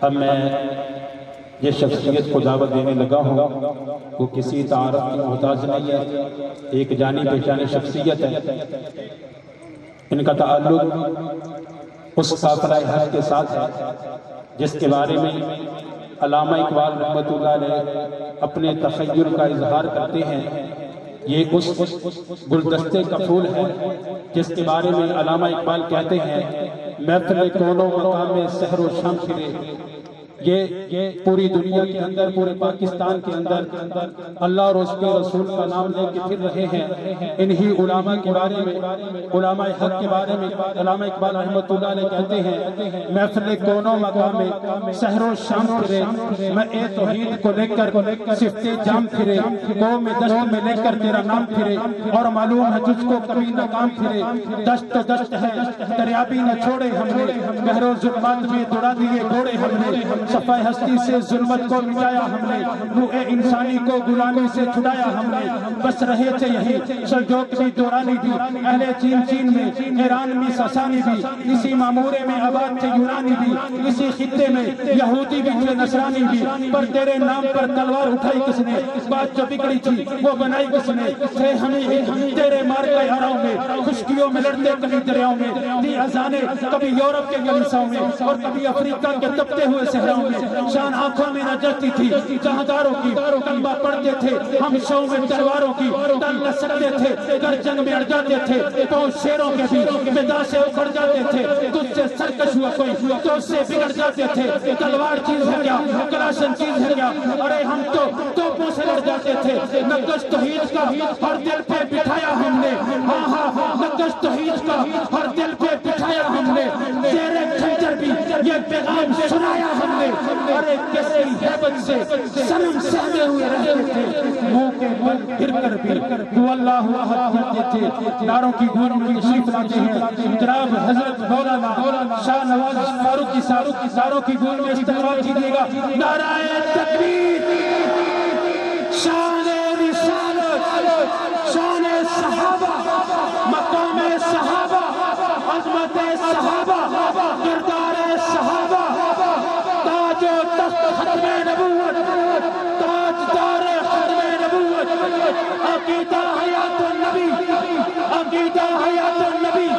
اب میں یہ شخصیت کو دعوت دینے لگا ہوں، وہ کسی تعارف کی محتاج نہیں ہے، ایک جانی پہچانی شخصیت ہے۔ ان کا تعلق اس قافلہ حج کے ساتھ ہے جس کے بارے میں علامہ اقبال رحمۃ اللہ علیہ اپنے تخیل کا اظہار کرتے ہیں۔ یہ اس گلدستے کا پھول ہے جس کے بارے میں علامہ اقبال کہتے ہیں، محفل کونوں مقام میں سحر و شام پھرے۔ یہ پوری دنیا کے اندر، پورے پاکستان کے اندر اللہ اور اس کے رسول کا نام لے کے پھر رہے ہیں۔ انہی علماء کے بارے میں، علماء حق کے بارے میں علامہ اقبال رحمۃ اللہ علیہ کہتے ہیں، محفل کونوں مقام میں سحر و شام پھرے، میں اے توحید کو لے کر صفت جام پھرے، قوم دشت میں لے کر تیرا نام پھرے، اور معلوم ہے تجھ کو کبھی ناکام پھرے۔ دشت دشت ہے دریابی نہ چھوڑے ہم نے، بحر و ظلمات میں دوڑا دیے گھوڑے ہم نے، صفحہ ہستی سے ظلمت کو مٹایا ہم نے، روح انسانی کو غلامی سے چھڑایا ہم نے۔ بس رہے تھے یہی سلجوق بھی دورانی بھی، اہل چین میں، ایران میں ساسانی بھی، اسی معمورے میں آباد تھے یونانی بھی، اسی خطے میں یہودی بھی تھے نصرانی بھی، پر تیرے نام پر تلوار اٹھائی کس نے، بات جو بگڑی تھی وہ بنائی کس نے، تھے ہمیں تیرے مار کے ہراؤں میں، خشکیوں میں لڑتے کبھی دریاؤں میں، دی اذانے کبھی یورپ کے گلیساؤں میں، اور کبھی افریقہ کے تپتے ہوئے صحراؤں میں، شان آنکھوں میں نہ جلتی تھی جہانداروں کی، کلمہ پڑھتے تھے ہم شو میں تلواروں کی، تن نہ سکتے تھے گر جنگ میں اڑ جاتے تھے، پاؤں شیروں کے بھی مدا سے اکھڑ جاتے تھے، تجھ سے سرکش ہوا کوئی تو اس سے بگڑ جاتے تھے، تلوار چیز ہے کیا کلاشن چیز ہے کیا، ارے ہم تو توپوں سے لڑ جاتے تھے، نقش توحید کا ہر دل پہ بٹھایا ہم نے، ہاں ہاں نقش توحید کا ہر دل پہ بٹھایا ہم نے، زیر خنجر بھی یہ پیغام سنایا ہم نے، ارے کیسی ہیبت سے صنم سہمے ہوئے رہتے تھے، منہ کے بل گر کر بھی تو اللہ احد کہتے تھے۔ ناروں کی گونج میں تشریف لاتے ہیں جناب حضرت مولانا شاہ نواز فاروق کی ساروں کی گونج میں استقبال کیجیے گا۔ نعرہ تکبیر، شان رسالت، شان صحابہ، مقام صحابہ، عظمت صحابہ، کردار صحابہ، تاج و تخت ختم نبوت، تاجدار ختم نبوت، عقیدہ حیات النبی، عقیدہ حیات النبی،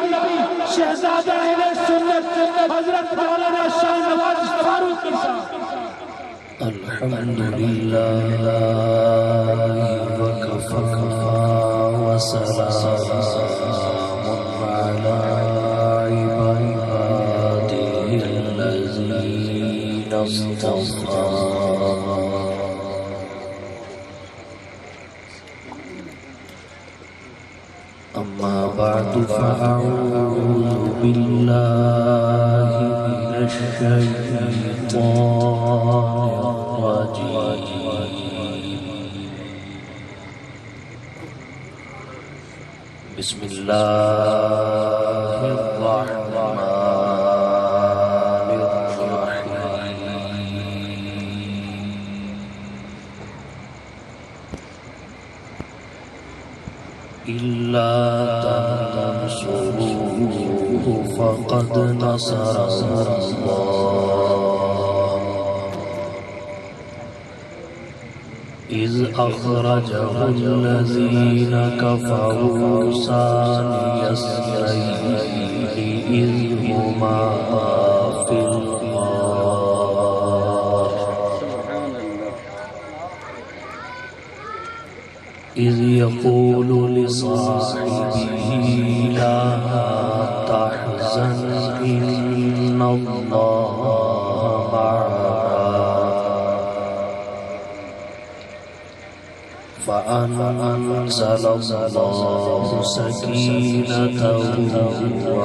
شہزادہ اہل سنت حضرت مولانا شاہ نواز فاروق کی صاحب۔ الحمدللہ وکفا وسلام علی عباده الذین اصطفى۔ اما بعد فاعوذ باللہ من الشیطان الرجیم، بسم اللہ الرحمن إلا تنصروه فقد نصره الله إذ أخرجه الذين كفروا ثاني اثنين إذ هما في إذ يقول لصاحبه لا تحزن إن الله معنا فأنزل الله سكينته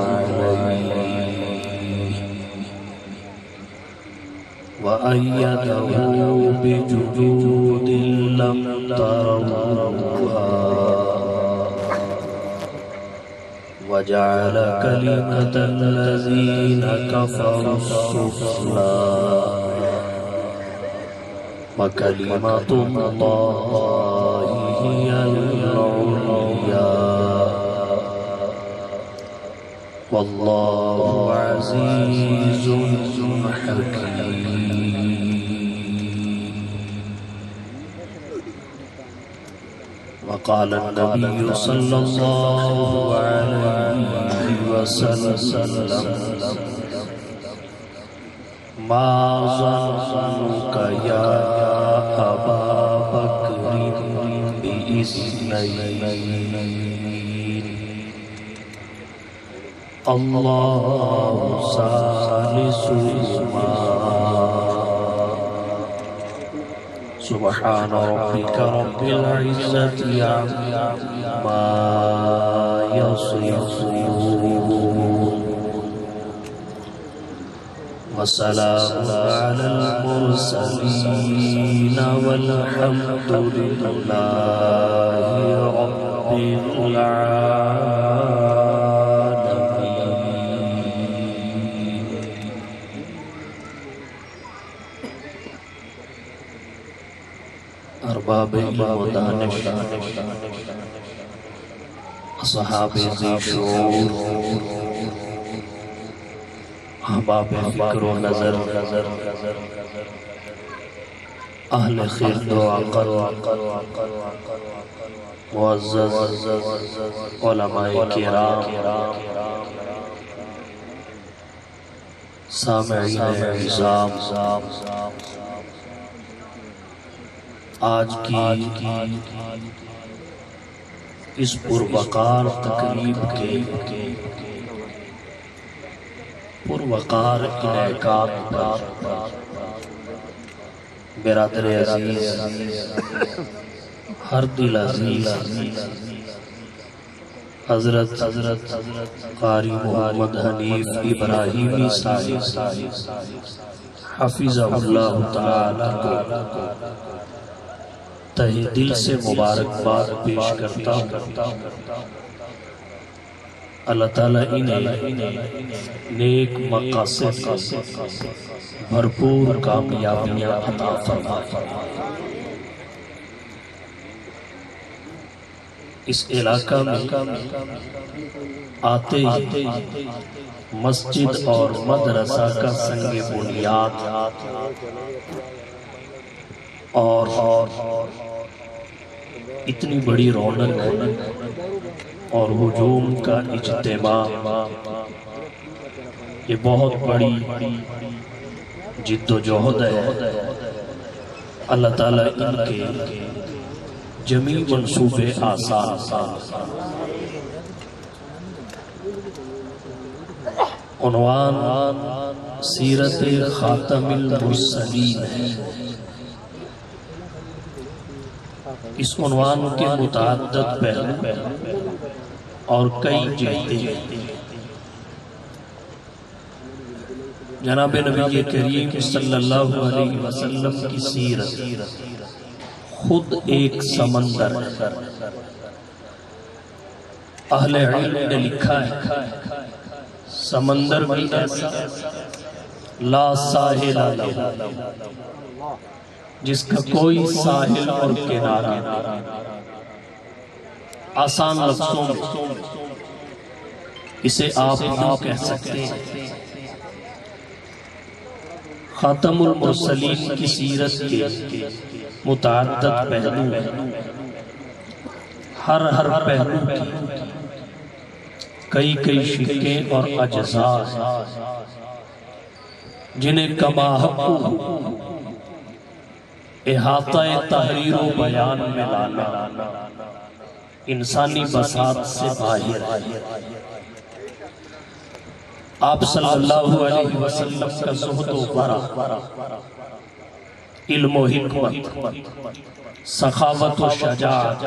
عليه وأيده بجنود لم تروها وجعل كلمة الذين كفروا السفلى وكلمة الله هي العليا والله عزيز حكيم۔ فقال النبي صلى الله عليه وسلم ما ظنك يا أبا بكر بإثنين الله ثالثهما سبحان ربك رب العزة عما يصفون وسلام على المرسلين والحمد لله رب العالمين. ارباب علم و دانش، اصحاب ذی شعور، احباب فکر و نظر، اہل خرد و عقل، معزز علماء کرام، سامعین عظام، آج کی اس پروقار تقریب کے پروقار انعقاد پر برادر عزیز، ہر دل عزیز حضرت قاری محمد حنیف ابراہیمی صاحب حفظہ اللہ تعالی کو تہہ دل سے مبارکباد پیش کرتا ہوں. اللہ تعالیٰ انہیں نیک مقاصد بھرپور کامیابیاں عطا فرمائے. اس علاقہ میں آتے ہی مسجد اور مدرسہ کا سنگ بنیاد اور اتنی بڑی رونق اور ہجوم کا اجتماع، یہ بہت بڑی جد و جہد ہے. اللہ تعالیٰ ان کے جمیع منصوبے آسان. عنوان سیرت خاتم المرسلین ہے. اس عنوان کے متعدد پہلو اور کئی جہتیں. جناب نبی کریم صلی اللہ علیہ وسلم کی سیرت خود ایک سمندر ہے. اہل علم نے لکھا ہے سمندر بھی ایسا لا ساحل لہ، جس کا کوئی ساحل اور کنارہ. آسان لفظوں میں اسے آپ یوں کہہ سکتے ہیں، خاتم المرسلین کی سیرت کے متعدد پہلو ہیں. ہر پہلو کی کئی شکیں اور اجزاء ہیں جنہیں کما حق احاطہ تحریر و بیان میں لانا انسانی بساط سے باہر ہے. آپ صلی اللہ علیہ وسلم کا زہد و ورع، علم و حکمت، سخاوت و شجاعت،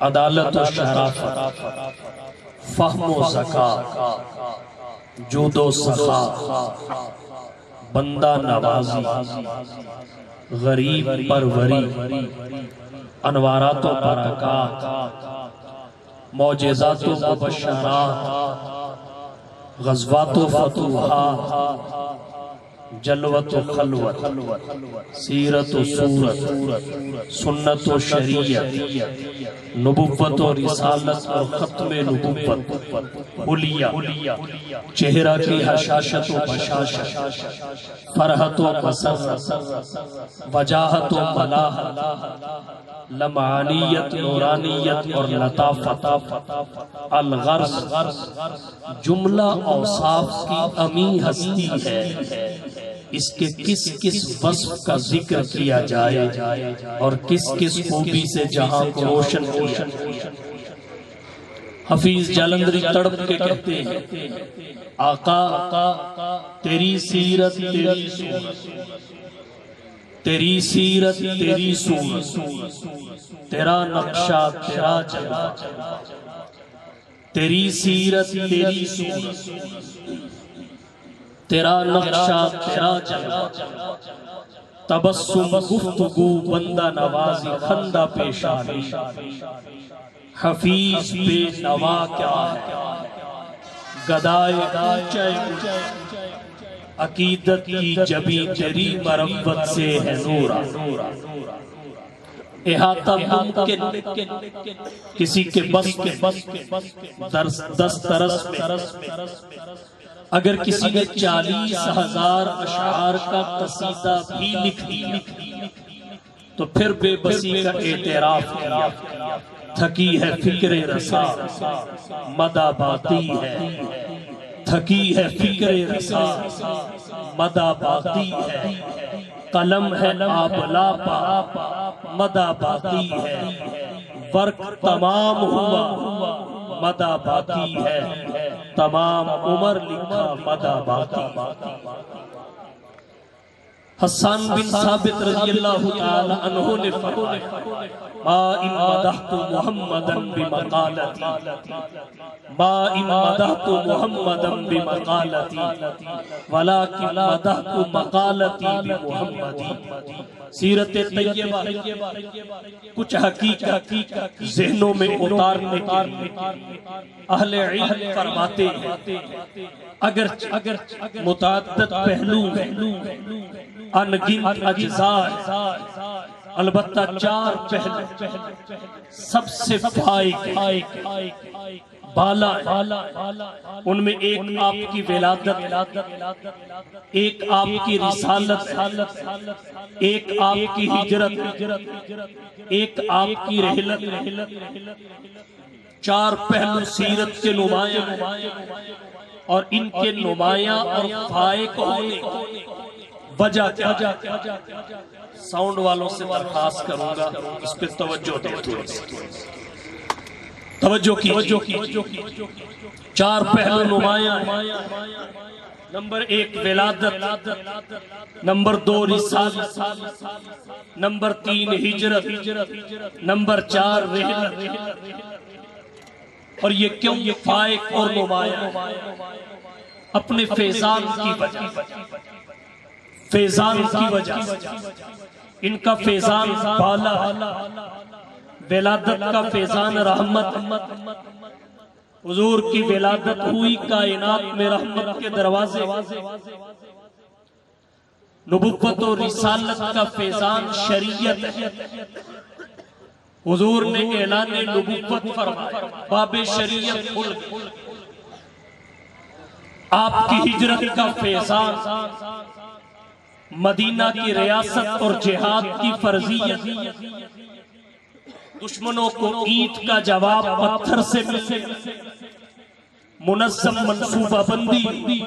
عدالت و شرافت، فہم و ذکاء، جود و سخا، بندہ نوازی، غریب پروری، انوارات و برکات، معجزات و مبشرات، غزوات و فتوحات، جلوت و خلوت، سیرت و صورت، سنت و شریعت، نبوت و رسالت اور ختم نبوت، حلیہ، چہرہ کی حشاشت و بشاشت، فرحت و مسرت، وجاہت و ملاحت، لمعانیت، نورانیت اور لطافت، الغرض جملہ اوصاف کی امی ہستی ہے، اس کے کس کس وصف کا ذکر کیا جائے اور کس کس خوبی سے جہاں کو روشن کیا۔ حفیظ جالندری تڑپ کے کہتے ہیں آقا تیری سیرت تیری صورت، تیری سیرت تیری صورت، تیرا نقشہ تیرا جلوہ، تیری سیرت تیری صورت، تیرا نقشہ تیرا جلوہ، تبسم گفتگو بندہ نوازی خندہ پیشانی، حفیظ بے نوا کیا ہے گدائے اونچے، عقیدت کی جبی تیری مربت سے ہے نورا، احاطہ ممکن کسی کے بس کے دسترس میں، اگر کسی نے 40,000 اشعار کا قصیدہ بھی لکھ دیا تو پھر بے بسی کا اعتراف کیا، تھکی ہے فکر رسا مدہ باقی ہے، تھکی ہے فکر رسا مدہ باقی ہے، قلم ہے آبلا پا مدہ باقی ہے، ورق تمام ہوا مدہ باقی ہے، تمام عمر لکھا مدہ باقی۔ حسان بن ثابت رضی اللہ تعالی عنہ نے فرمایا ما ان مدحت محمدا بمقالتی، ما ان مدحت محمدا بمقالتی ولكن مدحت مقالتی بمحمدی۔ سیرت طیبہ کچھ حقیقت ذہنوں میں اتارنے کے اہل علم فرماتے ہیں اگر متعدد پہلو ان گنت اجزاء، البتہ 4 پہلو سب سے فائق بالا ہے، ان میں ایک آپ کی ولادت، ایک آپ کی رسالت، ایک آپ کی ہجرت، ایک آپ کی رحلت، 4 پہلو سیرت کے نمایاں، اور ان کے نمایاں اور فائق ہونے وجہ کیا ہے؟ ساؤنڈ والوں سے درخواست کروں گا اس پہ توجہ دیں، توجہ کی 4 پہلو نمایاں ہیں۔ نمبر 1 ولادت، نمبر 2 رسالت، نمبر 3 ہجرت، نمبر 4 رحلت۔ اور یہ کیوں فائق اور نمایاں اپنے فیضان کی وجہ، فیضان کی وجہ، ان کا فیضان بالا، ولادت کا فیضان رحمت، حضور کی ولادت ہوئی کائنات میں رحمت کے دروازے، نبوت و رسالت کا فیضان شریعت، حضور نے اعلان نبوت فرمایا، باب شریعت کھل گئی، آپ کی ہجرت کا فیضان مدینہ کی ریاست اور جہاد کی فرضیت، دشمنوں کو اینٹ کا جواب پتھر سے ملے، منظم منصوبہ بندی۔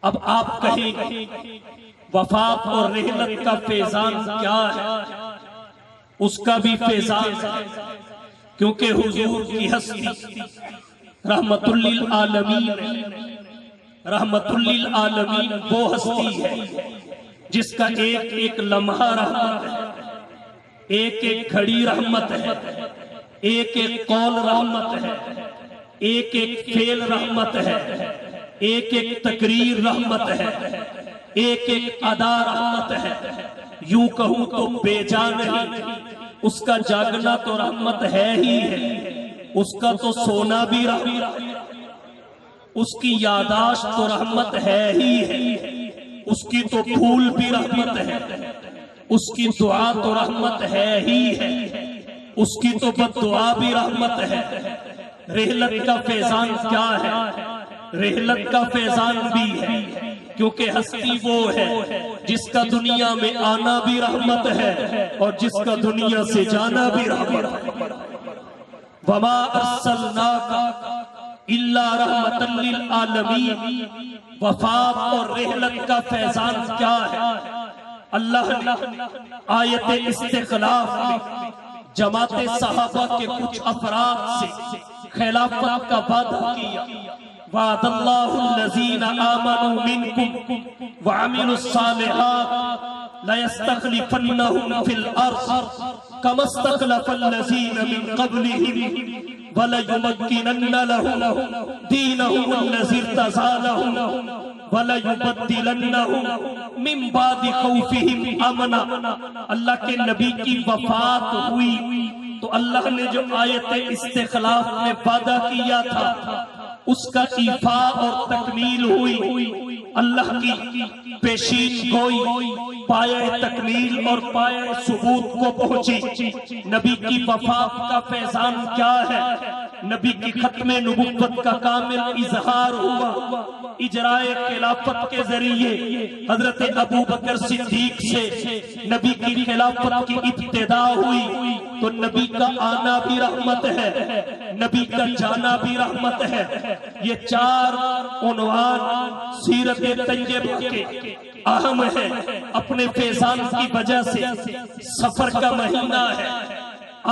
اب آپ کہیں وفات اور رحلت کا فیضان کیا ہے؟ اس کا بھی فیضان ہے، کیونکہ حضور کی ہستی رحمت للعالمین، رحمت للعالمین وہ ہستی ہے جس کا ایک ایک لمحہ رحمت ہے، ایک ایک گھڑی رحمت ہے، ایک ایک قول رحمت ہے، ایک ایک فعل رحمت ہے، ایک ایک تقریر رحمت ہے، ایک ایک ادا رحمت ہے۔ یوں کہوں تو بے جان نہیں، اس کا جاگنا تو رحمت ہے ہی ہے، اس کا تو سونا بھی رحمت، اس کی یاداشت تو رحمت ہے ہی ہے، اس کی تو پھول بھی رحمت ہے، اس کی دعا تو رحمت ہے ہی ہے، اس کی تو بد دعا بھی رحمت ہے۔ رحلت کا فیضان کیا ہے؟ رحلت کا فیضان بھی ہے، کیونکہ ہستی وہ ہے جس کا دنیا میں آنا بھی رحمت ہے اور جس کا دنیا سے جانا بھی رحمت ہے۔ وما ارسلناک الا رحمتا للعالمین۔ وفات اور رحلت کا فیضان کیا ہے؟ اللہ نے آیت استخلاف میں جماعت صحابہ کے کچھ افراد سے خلافت کا وعدہ کیا۔ وعد اللہ الذین آمنوا منکم وعملوا الصالحات لیستخلفنہم فی الارض کما استخلف الذین من قبلہم وَلَيُمَكِّنَنَّ لَهُمْ دِينَهُمُ الَّذِي ارْتَضَىٰ لَهُمْ وَلَيُبَدِّلَنَّهُمْ مِن بَعْدِ خَوْفِهِمْ أَمْنًا۔ اللہ کے نبی کی وفات ہوئی تو اللہ نے جو آیت استخلاف میں وعدہ کیا تھا اس کا ایفا اور تکمیل ہوئی۔ اللہ کی پیشین گوئی پایہ تکمیل اور پایہ ثبوت کو پہنچی۔ نبی کی وفات کا فیضان کیا ہے؟ نبی کی ختم نبوت کا کامل اظہار ہوا اجرائے خلافت کے ذریعے۔ حضرت ابو بکر صدیق سے نبی کی خلافت کی ابتدا ہوئی تو نبی کا آنا بھی رحمت ہے، نبی کا جانا بھی رحمت ہے۔ یہ چار عنوان سیرت طیبہ کے اہم ہے، اپنے فیضان کی وجہ سے۔ سفر کا مہینہ ہے،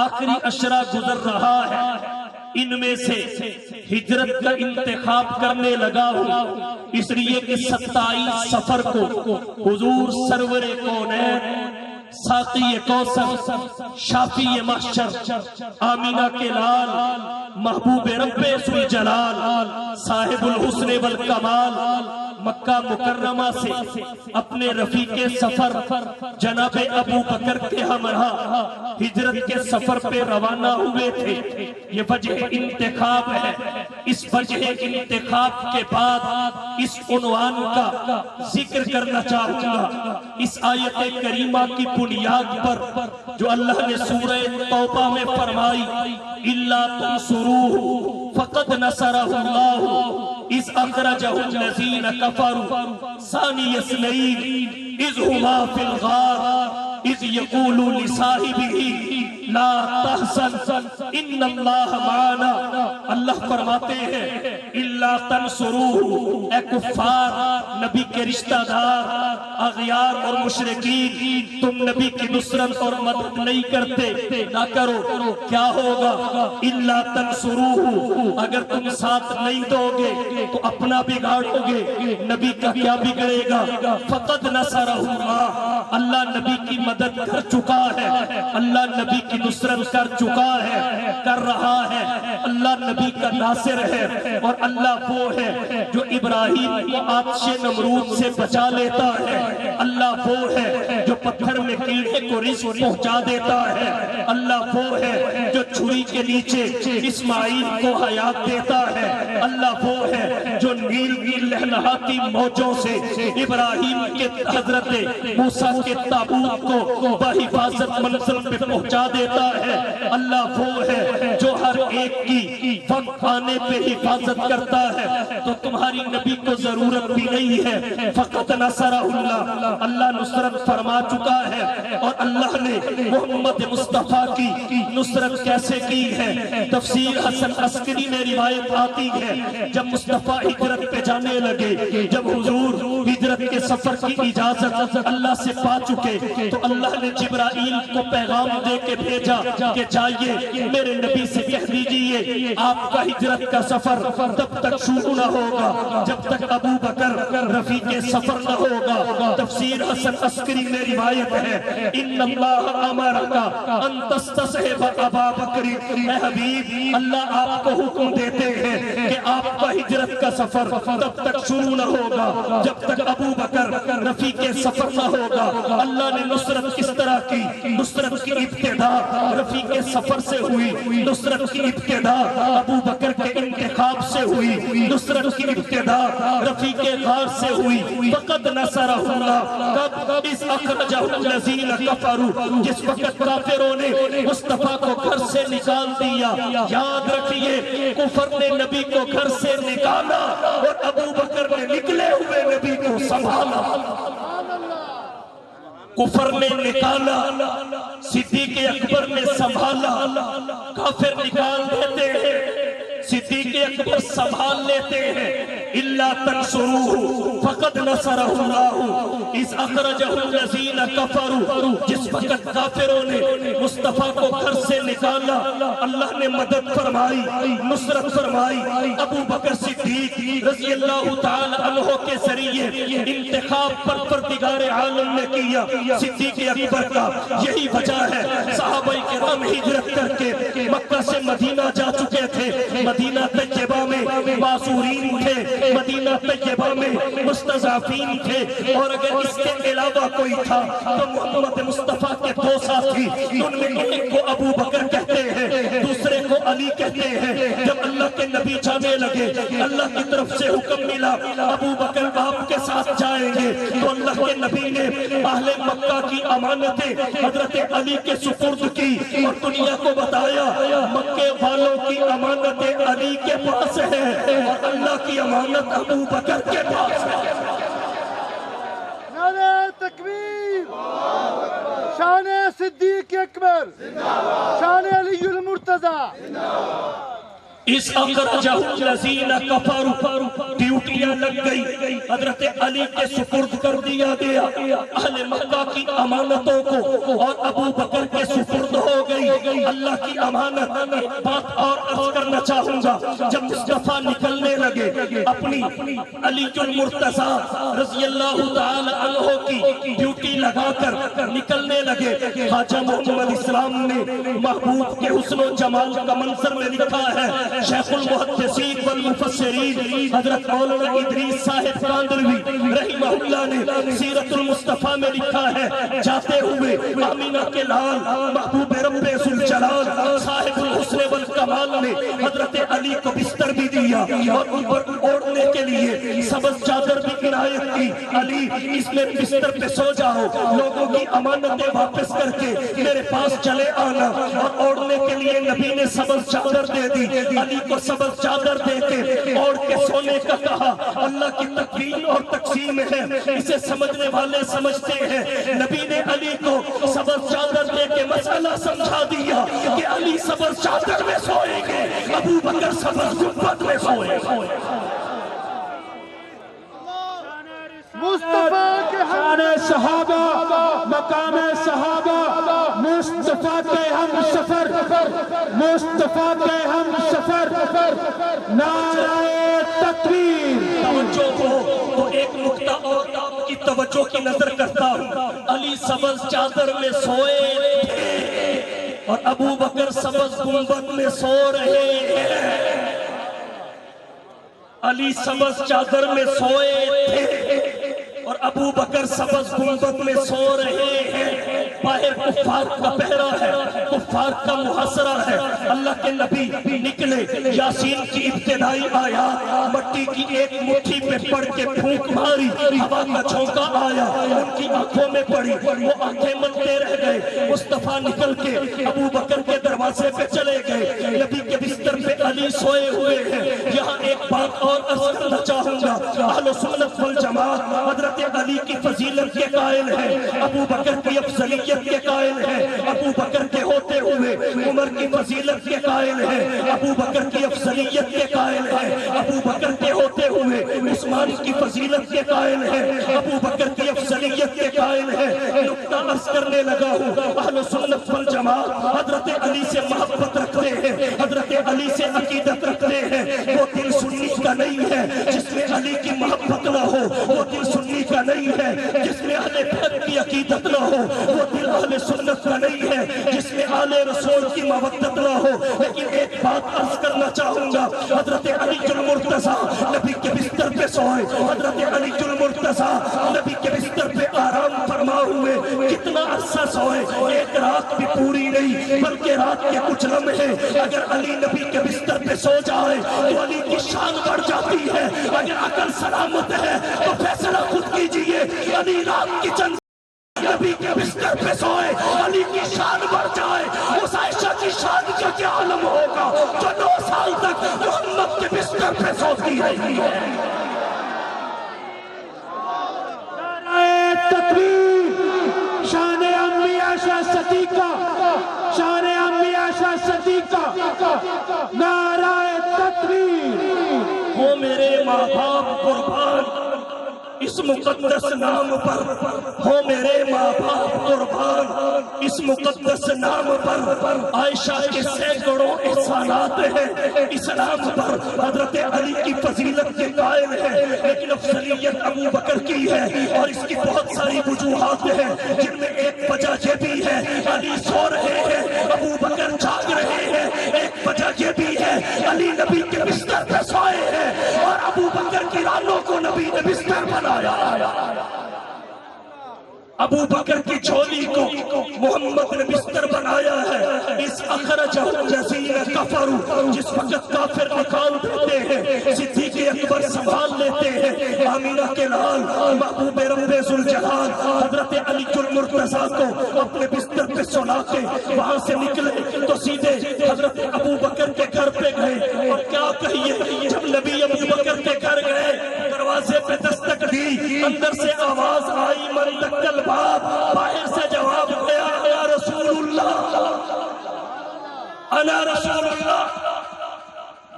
آخری عشرہ گزر رہا ہے، ان میں سے ہجرت کا انتخاب کرنے لگا ہوں، اس لیے کہ 27 سفر کو حضور سرور کونین، ساقی کوثر، شافی محشر، آمینہ کے لال، محبوب رب ذوالجلال، صاحب الحسن والکمال، مکہ مکرمہ سے اپنے رفیق سفر جناب ابو بکر کے ہمراہ ہجرت کے سفر پہ روانہ ہوئے تھے۔ یہ وجہ انتخاب ہے۔ اس وجہ انتخاب کے بعد اس عنوان کا ذکر کرنا چاہوں گا۔ اس آیت کریمہ کی بنیاد پر جو اللہ نے سورہ توبہ میں فرمائی، اِلَّا تُنْصُرُوهُ فَقَدْ نَصَرَهُ اللَّهُ اِذْ أَخْرَجَهُ الَّذِينَ كَفَرُوا ثَانِيَ اثْنَيْنِ إِذْ هُمَا فِي الْغَارِ إِذْ يَقُولُ لِصَاحِبِهِ لَا تَحْزَنْ إِنَّ اللَّهَ مَعَنَا۔ اللہ فرماتے ہیں اِلَّا تَنْصُرُوهُ، اے کفار، نبی کے رشتہ دار، اغیار اور مشرکین، تم نبی کی نصرت اور مدد نہیں کرتے، نہ کرو۔ کیا ہوگا؟ اِلَّا تَنْصُرُوهُ، اگر تم ساتھ نہیں دو گے تو اپنا بگاڑو گے، نبی کا کیا بگڑے گا؟ فَقَدْ نَصَرَهُ اللَّهُ، اللہ نبی کی مدد کر چکا ہے، اللہ نبی کی نصرت کر چکا ہے، کر رہا ہے۔ اللہ نبی کا ناصر ہے اور اللہ وہ ہے جو ابراہیم کو آتش نمرود سے بچا لیتا ہے، اللہ وہ ہے جو پتھر میں کیڑے کو رزق پہنچا دیتا ہے، اللہ وہ ہے جو چھری کے نیچے اسماعیل کو حیات دیتا ہے، اللہ وہ ہے جو نیل کی لہلہاتی موجوں سے ابراہیم کے حضرت موسیٰ کے تابوت کو بحفاظت منزل پہ پہنچا دیتا ہے، اللہ وہ ہے جو ہر ایک کی وقت آنے پہ حفاظت کرتا ہے۔ تو تمہاری نبی کو ضرورت بھی نہیں ہے، فقط نصرہ اللہ، اللہ نصرت فرما چکا ہے۔ اور اللہ نے محمد مصطفیٰ کی نصرت کیسے کی ہے؟ تفسیر حسن عسکری میں روایت آتی ہے، جب مصطفیٰ ہجرت پہ جانے لگے، جب حضور ہجرت کے سفر کی اجازت اللہ سے پا چکے تو اللہ نے جبرائیل کو پیغام دے کے بھیجا کہ جائیے میرے نبی سے کہہ دیجئے آپ کا ہجرت کا سفر تب تک شروع نہ ہوگا جب تک ابو بکر رفیق سفر نہ ہوگا۔ تفسیر حسن عسکری میں روایت ہے، ان اللہ امرک ان تستصحب ابا بکر، اے حبیب اللہ آپ کو حکم دیتے ہیں کہ آپ کا ہجرت کا سفر تب تک شروع نہ ہوگا جب تک ابو بکر رفیق سفر نہ ہوگا۔ اللہ نے نصرت کس طرح طرح کی نصرت کی ابتدا رفیق سفر سے ہوئی، نصرت کی ابتدا ابو بکر کے انتخاب سے ہوئی، نصرت کی ابتدا رفیق غار سے ہوئی۔ فقد نصرہ اللہ، کب؟ اس اخرجہ الذین کفروا، جس وقت کافروں نے مصطفیٰ کو گھر سے نکال دیا۔ یاد رکھیے کفر نے نبی کو گھر سے نکالا اور ابو بکر نے نکلے ہوئے نبی کو سنبھالا۔ کفر نے نکالا، صدیق اکبر نے سنبھالا۔ کافر نکال دیتے ہیں، صدیق اکبر سنبھال لیتے ہیں۔ الا تنصروه فقد نصرہ اللہ اذ اخرجہ الذین کفروا، جس وقت کافروں نے مصطفیٰ کو گھر سے نکالا اللہ نے مدد فرمائی، نصرت فرمائی۔ ابو بکر صدیق رضی اللہ تعالی عنہ کے ذریعے انتخاب پروردگار عالم نے کیا صدیق اکبر کا۔ یہی وجہ ہے صحابہ کرام ہجرت کر کے مکہ سے مدینہ جا چکے تھے، مدینہ طیبہ میں معذورین تھے، مدینہ طیبہ میں مستضعفین تھے، اور اگر اس کے علاوہ کوئی تھا تو محمد مصطفیٰ کے دو ساتھی، ان میں ایک کو ابو بکر کہتے ہیں، دوسرے کو علی کہتے ہیں۔ جب اللہ کے نبی جانے لگے، اللہ کی طرف سے حکم ملا ابو بکر آپ کے ساتھ جائیں گے، تو اللہ کے نبی نے اہل مکہ کی امانتیں حضرت علی کے سپرد کی اور دنیا کو بتایا مکے والوں کی امانتیں علی کے پاس ہے اور اللہ کی امانت ابو بکر کے پاس ہے۔ نعرہ تکبیر، شان صدیق اکبر، شان علی المرتضی۔ اس اخرجہ الذین کفروا، ڈیوٹیاں لگ گئی، حضرت علی کے سپرد کر دیا گیا اہل مکہ کی امانتوں کو، اور ابو بکر کے سپرد ہو گئی اللہ کی امانت۔ ایک بات اور عرض کرنا چاہوں گا، جب مصطفیٰ نکلنے لگے اپنی علی المرتضی رضی اللہ تعالی عنہ کی ڈیوٹی لگا کر نکلنے لگے، خواجہ محمد اسلام نے محبوب کے حسن و جمال کا منظر میں لکھا ہے، شیخ المحدثین والمفسرین حضرت مولانا ادریس صاحب کاندلوی رحمہ اللہ نے سیرت المصطفیٰ میں لکھا ہے، جاتے ہوئے آمینہ کے لال محبوب رب ذوالجلال صاحب الحسن والکمال نے حضرت علی کو بستر بھی دیا اور ان پر اوڑھنے کے لیے سبز چادر بھی عنایت کی۔ علی اس میں بستر پہ سو جاؤ، لوگوں کی امانتیں واپس کر کے میرے پاس چلے آنا، اور اوڑھنے کے لیے نبی نے سبز چادر دے دی۔ علی کو سبز چادر دے کے اوڑھ کے سونے کا کہا۔ اللہ کی تقویم اور تقسیم ہے، اسے سمجھنے والے سمجھتے ہیں نبی نے علی کو سبز چادر دے کے مسئلہ سمجھا دیا کہ علی سبز چادر میں سوئیں گے، ابو بکر سبز گنبد میں سوئیں گے۔ مصطفیٰ کے شان صحابہ، مقام صحابہ، مصطفیٰ کے ہم سفر، مصطفیٰ کے ہم سفر، نعرہ تکبیر۔ توجہ ہو تو ایک نکتہ اور آپ کی توجہ کی نظر کرتا ہوں، علی سبز چادر میں سوئے تھے اور ابو بکر سبز گنبد میں سو رہے ہیں۔ علی سبز چادر میں سوئے تھے اور ابو بکر سبز گنبد میں سو رہے ہیں۔ باہر کفار کا پہرا ہے، کفار کا محاصرہ ہے۔ اللہ کے نبی نکلے، یاسین کی ابتدائی آیات مٹی کی ایک مٹھی پہ پڑھ کے پھونک ماری، ہوا کا جھونکا آیا، ان کی آنکھوں میں پڑی، وہ آنکھیں ملتے رہ گئے۔ مصطفیٰ نکل کے ابو بکر کے دروازے پہ چلے گئے، نبی کے بستر پہ علی سوئے ہوئے ہیں۔ یہاں ایک بات اور عرض کرنا چاہوں گا، اہل سنت والجماعت حضرت علی کی فضیلت کے قائل ہیں، ابو بکر کی افضلیت کے قائل ہیں، ابو بکر کے ہوتے ہوئے عمر کی فضیلت کے قائل ہیں، ابو بکر کی افضلیت کے قائل ہیں، ابو بکر کے ہوتے ہوئے عثمان کی فضیلت کے قائل ہیں، ابو بکر کی افضلیت کے قائل ہیں۔ نکتہ عرض کرنے لگا ہوں، اہل سنت والجماعت حضرت علی سے محبت رکھتے ہیں، حضرت علی سے عقیدت رکھتے ہیں۔ وہ دل سنی کا نہیں ہے جس میں علی کی محبت نہ ہو، وہ دل سنی کا نہیں ہے جس میں اہل بیت کی عقیدت نہ ہو، وہ دل اہل سنت کا نہیں ہے جس میں آل رسول کی محبت نہ ہو۔ لیکن ایک بات عرض کرنا چاہوں گا، حضرت علی المرتضی نبی کے بستر پہ سوئے، حضرت علی المرتضی نبی کے بستر پہ آرام فرما ہوئے، کتنا عرصہ نہ سوئے، ایک رات بھی پوری نہیں بلکہ رات کے کچھ لمحے اگر علی نبی کے بستر پہ سو جائے تو علی کی شان بڑھ جاتی ہے۔ اگر عقل سلامت ہے تو فیصلہ خود کیجئے، علی رات کی چند نبی کے بستر پہ سوئے علی کی شان بڑھ جائے، اس عائشہ کی شان کا کیا عالم ہوگا جو 9 سال تک محمد کے بستر پہ سوتی رہی ہے۔ تکبیر، شان امی عائشہ صدیقہ، شان امی عائشہ صدیقہ، نعرہ تکبیر۔ ہو میرے ماں باپ قربان اس مقدس نام پر، ہو میرے ماں باپ قربان اس مقدس نام پر، عائشہ کے سینکڑوں احسانات ہیں اسلام پر، حضرت علی کی فضیلت کے قائل ہے، لیکن افضلیت ابو بکر کی ہے، اور اس کی بہت ساری وجوہات ہیں جن میں ایک وجہ یہ بھی ہے علی سو رہے ہیں ابو بکر جاگ رہے ہیں، ایک وجہ یہ بھی ہے علی نبی کے بستر پہ سوئے ہیں اور ابو بکر کی رانوں کو نبی نے بستر بنایا۔ ابو بکر کی جھولی کو محمد نے بستر بنایا ہے، اس اخرجہ الذین کفروا جس وقت کافر نکال دیتے ہیں صدیق اکبر سنبھال لیتے ہیں، آمینہ کے لال محبوب رب ذوالجلال حضرت علی المرتضیٰ کو اپنے بستر پہ سلا کے وہاں سے نکلے تو سیدھے حضرت ابو بکر کے گھر پہ گئے، اور کیا کہیے جب نبی ابو بکر کے گھر گئے دروازے پہ دستک دی، اندر سے آواز آئی من دقل باب، باہر سے جواب گیا یا رسول اللہ انا رسول اللہ۔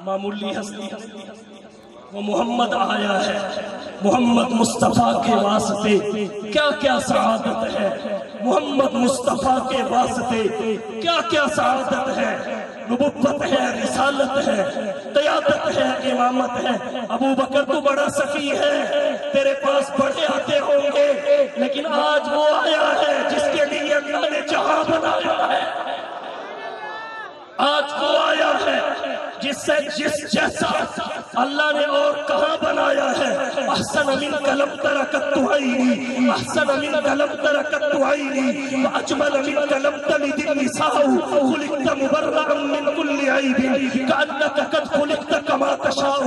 معمولی ہستی وہ محمد آیا ہے، محمد مصطفیٰ کے واسطے کیا کیا سعادت ہے، محمد مصطفیٰ کے واسطے کیا کیا سعادت ہے، نبوت ہے، رسالت ہے، قیادت ہے، امامت ہے۔ ابو بکر تو بڑا سخی ہے، تیرے پاس بڑے آتے ہوں گے، لیکن آج وہ آیا ہے جس کے لیے اللہ نے جہاں بنایا ہے، آج وہ آیا ہے جس جیسا اللہ نے اور کہاں بنایا ہے۔ احسن منک لم تر قط عینی، احسن منک لم تر قط عینی، واجمل منک لم تلد النساء، خلقت مبرئا من كل عیب کأنک قد خلقت کما تشاء۔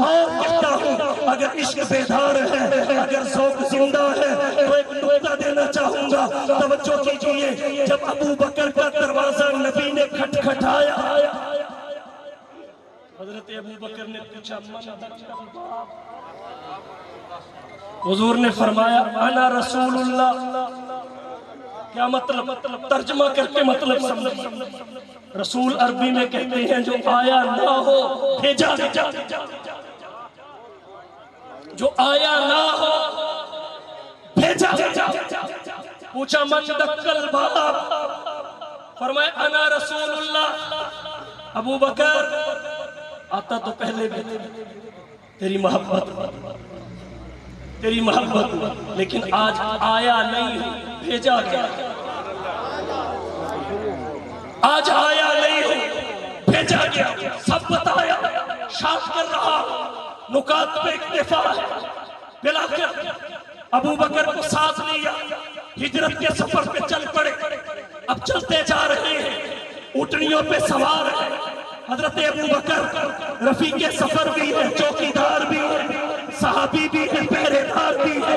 اور کہتا ہوں اگر عشق بیدار ہے، اگر ذوق زندہ ہے تو ایک نکتہ دینا چاہوں گا، توجہ کیجئے۔ جب ابو بکر کا دروازہ نبی نے کھٹکھٹایا، حضرت ابو بکر نے پوچھا حضور نے فرمایا انا رسول اللہ۔ کیا مطلب؟ ترجمہ کر کے مطلب سمجھ۔ رسول عربی میں کہتے ہیں جو آیا نہ ہو بھیجا، جو آیا نہ ہو بھیجا۔ پوچھا من دقل باب، فرمایا انا رسول اللہ۔ ابو بکر آتا تو پہلے بھی تیری محبت، تیری محبت، لیکن آج آیا نہیں بھیجا گیا، آج آیا نہیں بھیجا گیا، سب بتایا، شاخ کر رہا، نکات پہ اکتفا ہے۔ بلا کر ابو بکر کو ساتھ لیا، ہجرت کے سفر پہ چل پڑے، اب چلتے جا رہے ہیں، اونٹنیوں پہ سوار ہے۔ حضرت ابو بکر رفیق سفر بھی ہے، چوکیدار بھی ہے، صحابی بھی ہے، پہرے دار بھی ہے،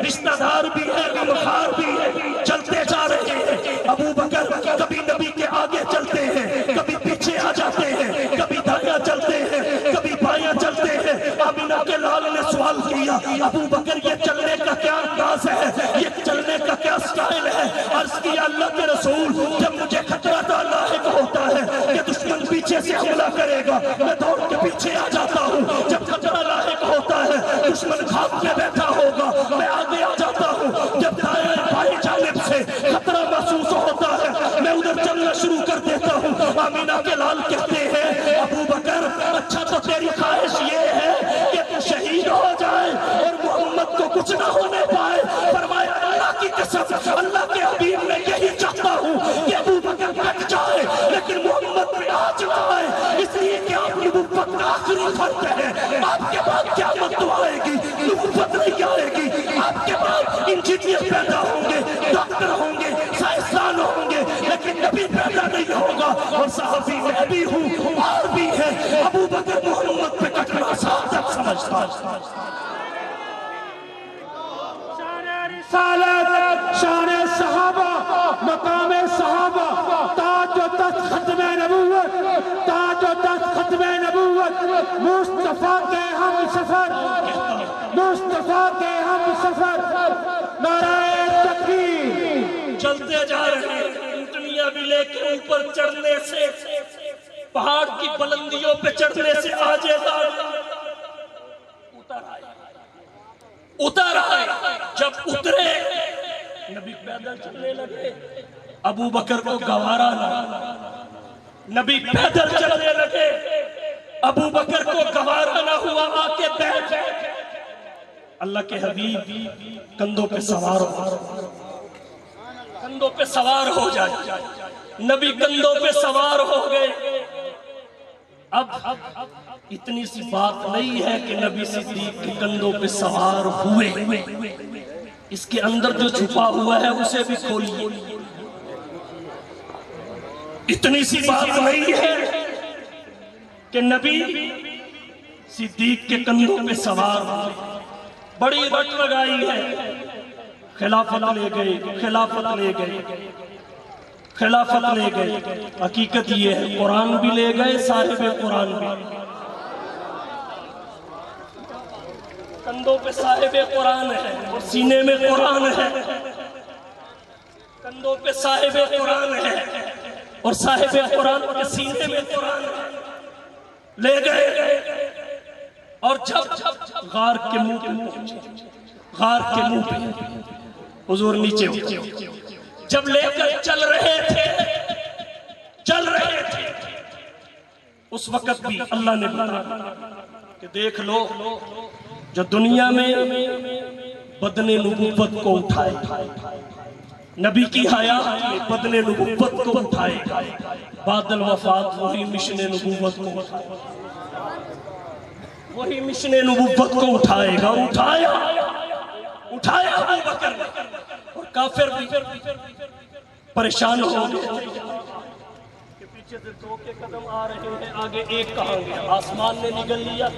رشتہ دار بھی ہے، غمخوار بھی ہے۔ چلتے جا رہے ہیں، ابو بکر کبھی نبی کے آگے چلتے ہیں، کبھی پیچھے آ جاتے ہیں، کبھی دائیں چلتے ہیں، کبھی بائیں چلتے ہیں۔ آمینہ کے لال نے سوال کیا ابو بکر یہ چلنے کا کیا انداز ہے، یہ چلنے کا کیا سٹائل ہے؟ عرض کیا اللہ کے رسول جب مجھے خطرہ تھا لاحق ہوتا ہے کہ دشمن پیچھے سے حملہ کرے گا، میں دوڑ کے پیچھے آ جاتا ہوں، جب خطرہ لاحق ہوتا ہے دشمن گھات میں بیٹھا ہوگا میں آگے آ جاتا ہوں، جب دائیں بائیں جانب سے خطرہ محسوس ہوتا ہے میں ادھر چلنا شروع کر دیتا ہوں۔ آمینہ کے لال کہتے ہیں ابو بکر اچھا تو تیری خواہش یہ ہے کہ تو شہید ہو جائے اور محمد کو کچھ نہ ہونے پائے۔ فرمایا اللہ کی قسم اللہ کے حبیب میں یہی چاہتا ہوں کہ ابو بکر کٹ جائے لیکن محمد میں آج نہ آئے، اس لیے کہ آپ نبوت کا آخری فرد ہے۔ آپ کے بعد قیامت تو آئے گی، نبوت نہیں آئے گی۔ آپ کے بعد انجینئر پیدا ہوں گے، ڈاکٹر ہوں گے، سائنس نبی پیدا نہیں ہوگا، اور صحابی میں بھی ہوں اور بھی ہے، ابو بکر محمد پہ کٹنا سعادت سمجھتا۔ رسالت، شان صحابہ، مقام صحابہ، تاج و تخت ختم نبوت، تاج و تخت ختم نبوت، مصطفیٰ کے ہم سفر، مصطفیٰ کے ہم سفر، نعرہ تکبیر۔ چلتے جا رہے ہیں، اونٹنیاں بھی لے کے اوپر چڑھنے سے، پہاڑ کی بلندیوں پہ چڑھنے سے آجے اتر آئے۔ جب اترے نبی پیدل چلنے لگے، ابو بکر کو گوارا نہ، نبی پیدل چلنے لگے، ابو بکر کو گوارا نہ ہوا، آ کے بیٹھ گئے۔ اللہ کے حبیب کندھوں پہ سوار ہو، کندھوں پہ سوار ہو جائے، نبی کندھوں پہ سوار ہو گئے۔ اب اتنی سی بات نہیں ہے کہ نبی صدیق کے کندھوں پہ سوار ہوئے، اس کے اندر جو چھپا ہوا ہے اسے بھی کھولیے۔ اتنی سی بات نہیں ہے کہ نبی صدیق کے کندھوں پہ سوار ہوئے، بڑی رٹ لگائی ہے، خلافت لے گئے، خلافت لے گئے، خلافت لے گئے۔ حقیقت یہ ہے قرآن بھی لے گئے، صاحب قرآن بھی، کندھوں پہ صاحب قرآن ہے اور سینے میں قرآن ہے، کندھوں پہ صاحب قرآن ہے اور صاحب قرآن کے سینے میں قرآن ہے، لے گئے۔ اور جب غار کے منہ پہ پہنچے، غار کے منہ پہ حضور نیچے ہوئے، جب لے کر چل رہے تھے، چل رہے تھے، اس وقت بھی اللہ نے بتایا کہ دیکھ لو جو دنیا میں بدن نبوت کو اٹھائے، نبی کی حیات میں بدن نبوت کو اٹھائے، بعد الوفات وہی مشن نبوت کو اٹھائے، وہی مشن نبوت کو اٹھائے گا۔ اٹھایا، اٹھایا ابو بکر نے، اور کافر بھی پریشان ہو گئے کہ پیچھے سے 2 کے قدم آ رہے ہیں، آگے ایک کہاں گیا؟ آسمان نے نگل لیا،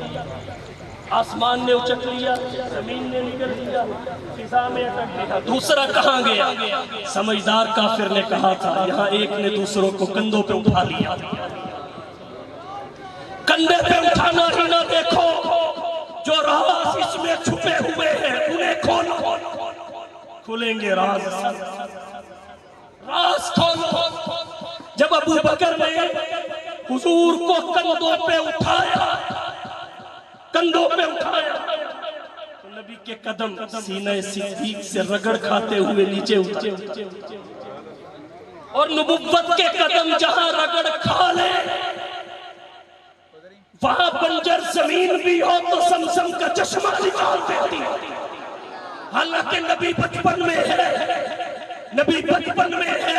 آسمان نے اچک لیا، زمین نے نگل لیا، فضا میں اٹک لیا، دوسرا کہاں گیا؟ سمجھدار کافر نے کہا تھا یہاں ایک نے دوسروں کو کندھوں پہ اٹھا لیا۔ کندھے پہ اٹھانا ہی نہ دیکھو، جو راز اس میں چھپے ہوئے ہیں انہیں کھولو، کھولیں گے راز، راز کھولو۔ جب ابو بکر نے حضور کو کندھوں پہ اٹھایا، کندھوں پہ اٹھایا، تو نبی کے قدم سینہ صدیق سے رگڑ کھاتے ہوئے نیچے اترے، اور نبوت کے قدم جہاں رگڑ کھا لے وہاں بنجر زمین بھی ہو تو سمسم کا چشمہ نکال دیتی۔ حالانکہ نبی بچپن میں ہے، نبی بچپن میں ہے،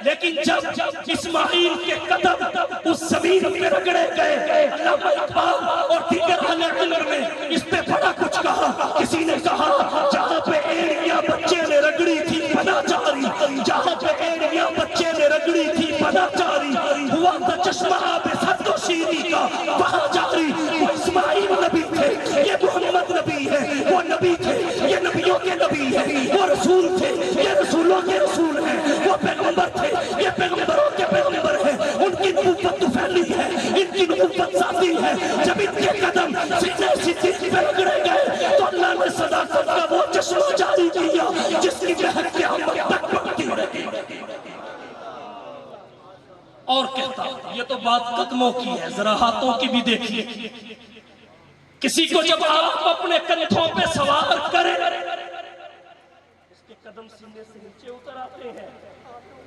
لیکن جب اسماعیل کے قدم اس زمین میں رگڑے گئے، علامہ اقبال اور دیگر اہل علم نے اس پہ بڑا کچھ کہا۔ کسی نے کہا جہاں پہ ایڑیاں بچے نے رگڑی تھی پناہ جاری، جہاں پہ ایڑیاں بچے نے رگڑی تھی پناہ جاری، ہوا تھا چشمہ آب سد و شیری کا وہاں جاری۔ وہ اسماعیل نبی تھے، یہ محمد نبی ہے، وہ نبی تھے، یہ نبیوں کے نبی ہے، وہ رسول تھے، یہ رسولوں کے رسول ہیں، وہ پیغمبر تھے، یہ پیغمبروں کے پیغمبر ہیں۔ ان کی نبوت تو پھیلی ہے، ان کی نبوت ذاتی ہے۔ جب ان کے قدم سینے صدیق پہ رگڑے گئے تو اللہ نے صداقت کا وہ چشمہ جاری کیا جس کی لہر قیامت تک بڑھتی رہی۔ اور کہتا یہ تو بات قدموں کی ہے، ذرا ہاتھوں کی بھی دیکھیے۔ کسی کو جب آپ اپنے کندھوں پہ سوار کریں، اس کے قدم سینے سے نیچے اتر آتے ہیں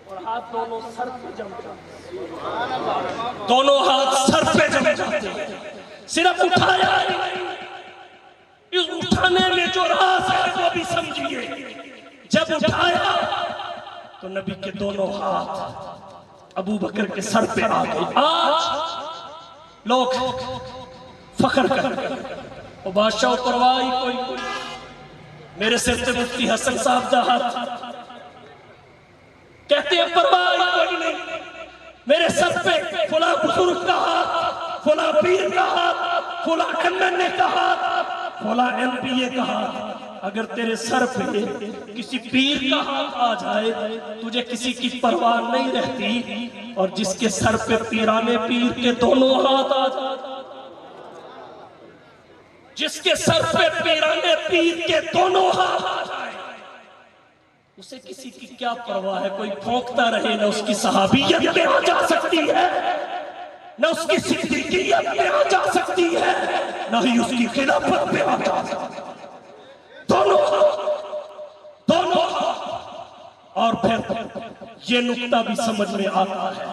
اور ہاتھ دونوں سر پہ جم جاتے ہیں، دونوں ہاتھ سر پہ جم جاتے ہیں۔ صرف اٹھایا نہیں، اس اٹھانے میں جو راز ہے وہ بھی سمجھیے۔ جب اٹھایا تو نبی کے دونوں ہاتھ ابو بکر کے سر پہ آ گئے۔ آج لوگ فخر کرتے ہیں وہ بادشاہ پرواہی کوئی میرے سر سے مفتی حسن صاحب دا ہاتھ کہتے ہیں پرواہ کوئی نہیں، میرے سر پہ فلاں بزرگ کا ہاتھ، فلاں پیر کا ہاتھ، فلاں MNA کا ہاتھ، فلاں MPA کا ہاتھ، اگر تیرے سر پہ کسی پیر کا ہاتھ آ جائے تجھے کسی کی پرواہ نہیں رہتی، اور جس کے سر پہ پیرانے پیر کے دونوں ہاتھ آ جائے، جس کے سر پہ پیرانے پیر کے دونوں ہاتھ آ جائے، اسے کسی کی کیا پرواہ ہے؟ کوئی پھونکتا رہے، نہ اس کی صحابیت میں آ جا سکتی ہے، نہ اس کی صدیقیت میں آ جا سکتی ہے، نہ ہی اس کی خلافت میں آ جا سکتی ہے۔ دونوں اور پھر یہ نکتہ بھی سمجھ میں آتا ہے،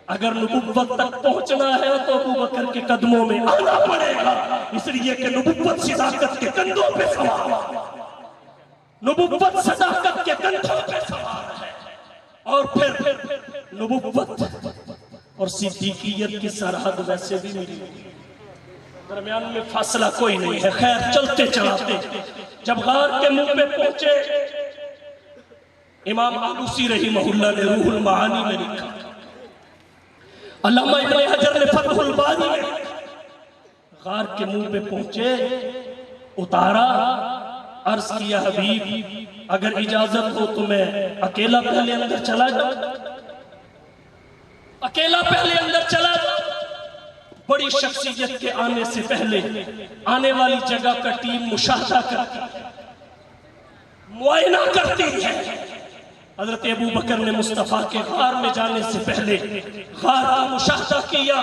اگر نبوت تک پہنچنا ہے تو ابو بکر کے قدموں میں آنا پڑے گا، اس لیے کہ نبوت صداقت کے کندھوں پہ سوار ہے، نبوت صداقت کے کندھوں پہ سوار ہے، اور پھر نبوت اور صدیقیت کی سرحد ویسے بھی ملی، درمیان میں فاصلہ کوئی نہیں ہے۔ خیر چلتے چلاتے جب غار کے منہ پہ پہنچے، امام آلوسی رحمہ اللہ نے روح المعانی میں لکھا، علامہ ابن حجر نے فتح الباری میں، غار کے منہ پہ پہنچے، اتارا، عرض کیا حبیب اگر اجازت ہو تو میں اکیلا پہلے اندر چلا جاؤں، اکیلا پہلے اندر چلا جاؤں۔ بڑی شخصیت کے آنے سے پہلے آنے والی جگہ کا ٹیم مشاہدہ کرتی ہے، معائنہ کرتی ہے۔ حضرت ابو بکر نے مصطفیٰ کے غار میں جانے سے پہلے غار کا مشاہدہ کیا،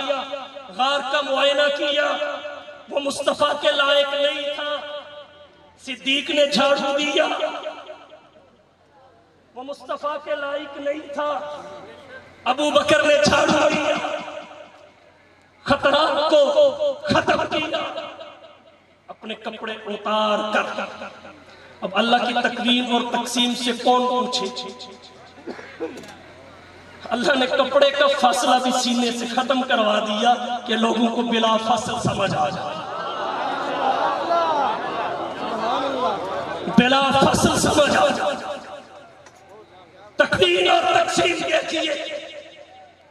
غار کا معائنہ کیا، وہ مصطفیٰ کے لائق نہیں تھا، صدیق نے جھاڑو دیا، وہ مصطفیٰ کے لائق نہیں تھا، ابو بکر نے جھاڑو دیا، خطرات کو ختم کیا، اپنے کپڑے اتار کر۔ اب اللہ کی تقویم اور تقسیم سے کون پوچھے؟ اللہ نے کپڑے کا فاصلہ بھی سینے سے ختم کروا دیا کہ لوگوں کو بلا فاصل سمجھ آ جائے، بلا فاصل سمجھ آ جائے۔ تقویم اور تقسیم دیکھیے،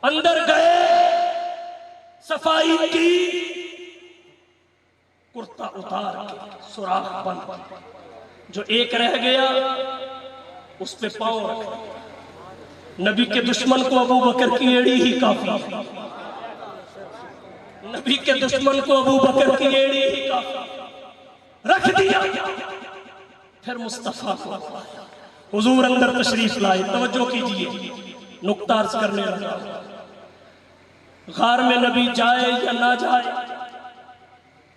اندر گئے، صفائی کی، کرتا اتار کے سوراخ بند، جو ایک رہ گیا اس پہ پاؤں رکھا۔ نبی کے دشمن کو ابو بکر کی ایڑی ہی کافی، نبی کے دشمن کو ابو بکر کی ایڑی ہی کافی، رکھ دیا۔ پھر مصطفیٰ کو حضور اندر تشریف لائے، توجہ کیجئے، نکتہ عرض کرنے لگا۔ غار میں نبی جائے یا نہ جائے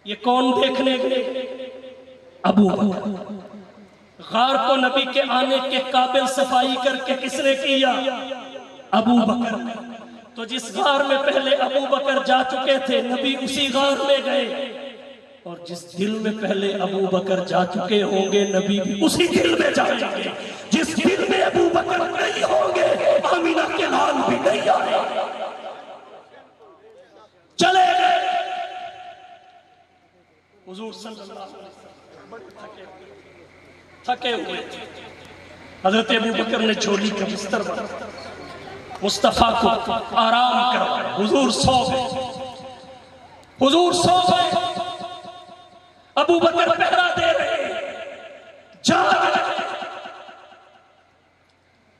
یہ کون دیکھنے گئے؟ ابو بکر۔ غار کو نبی کے آنے کے قابل صفائی کر کے کس نے کیا؟ ابو بکر۔ تو جس غار میں پہلے ابو بکر جا چکے تھے نبی اسی غار میں گئے، اور جس دل میں پہلے ابو بکر جا چکے ہوں گے نبی بھی اسی دل میں جائیں گے۔ جس دل میں ابو بکر نہیں ہوں گے آمینہ کے لال بھی نہیں آئے، چلے گئے۔ حضور صلی اللہ علیہ وسلم بڑے تھکے ہوئے تھے، حضرت ابو بکر نے جھولی کا بستر بنا، مصطفیٰ کو آرام کروایا، حضور سو گئے، حضور سو گئے، ابو بکر پہرا دے رہے، جاگ رہے۔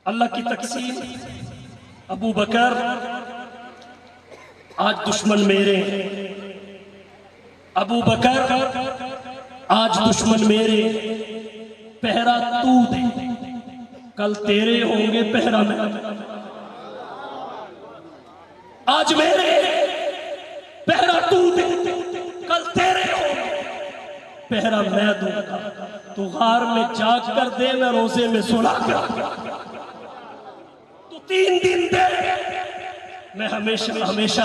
اللہ کی تقسیم، ابو بکر آج دشمن میرے ہیں، ابو بکر آج دشمن میرے، پہرا تو دے، کل تیرے ہوں گے پہرا میں، آج میرے پہرا تو دے، کل تیرے ہوں گے پہرا میں دوں گا۔ تو غار میں جاگ کر دے، میں روزے میں سلا کر، تو 3 دن دے، میں ہمیشہ ہمیشہ۔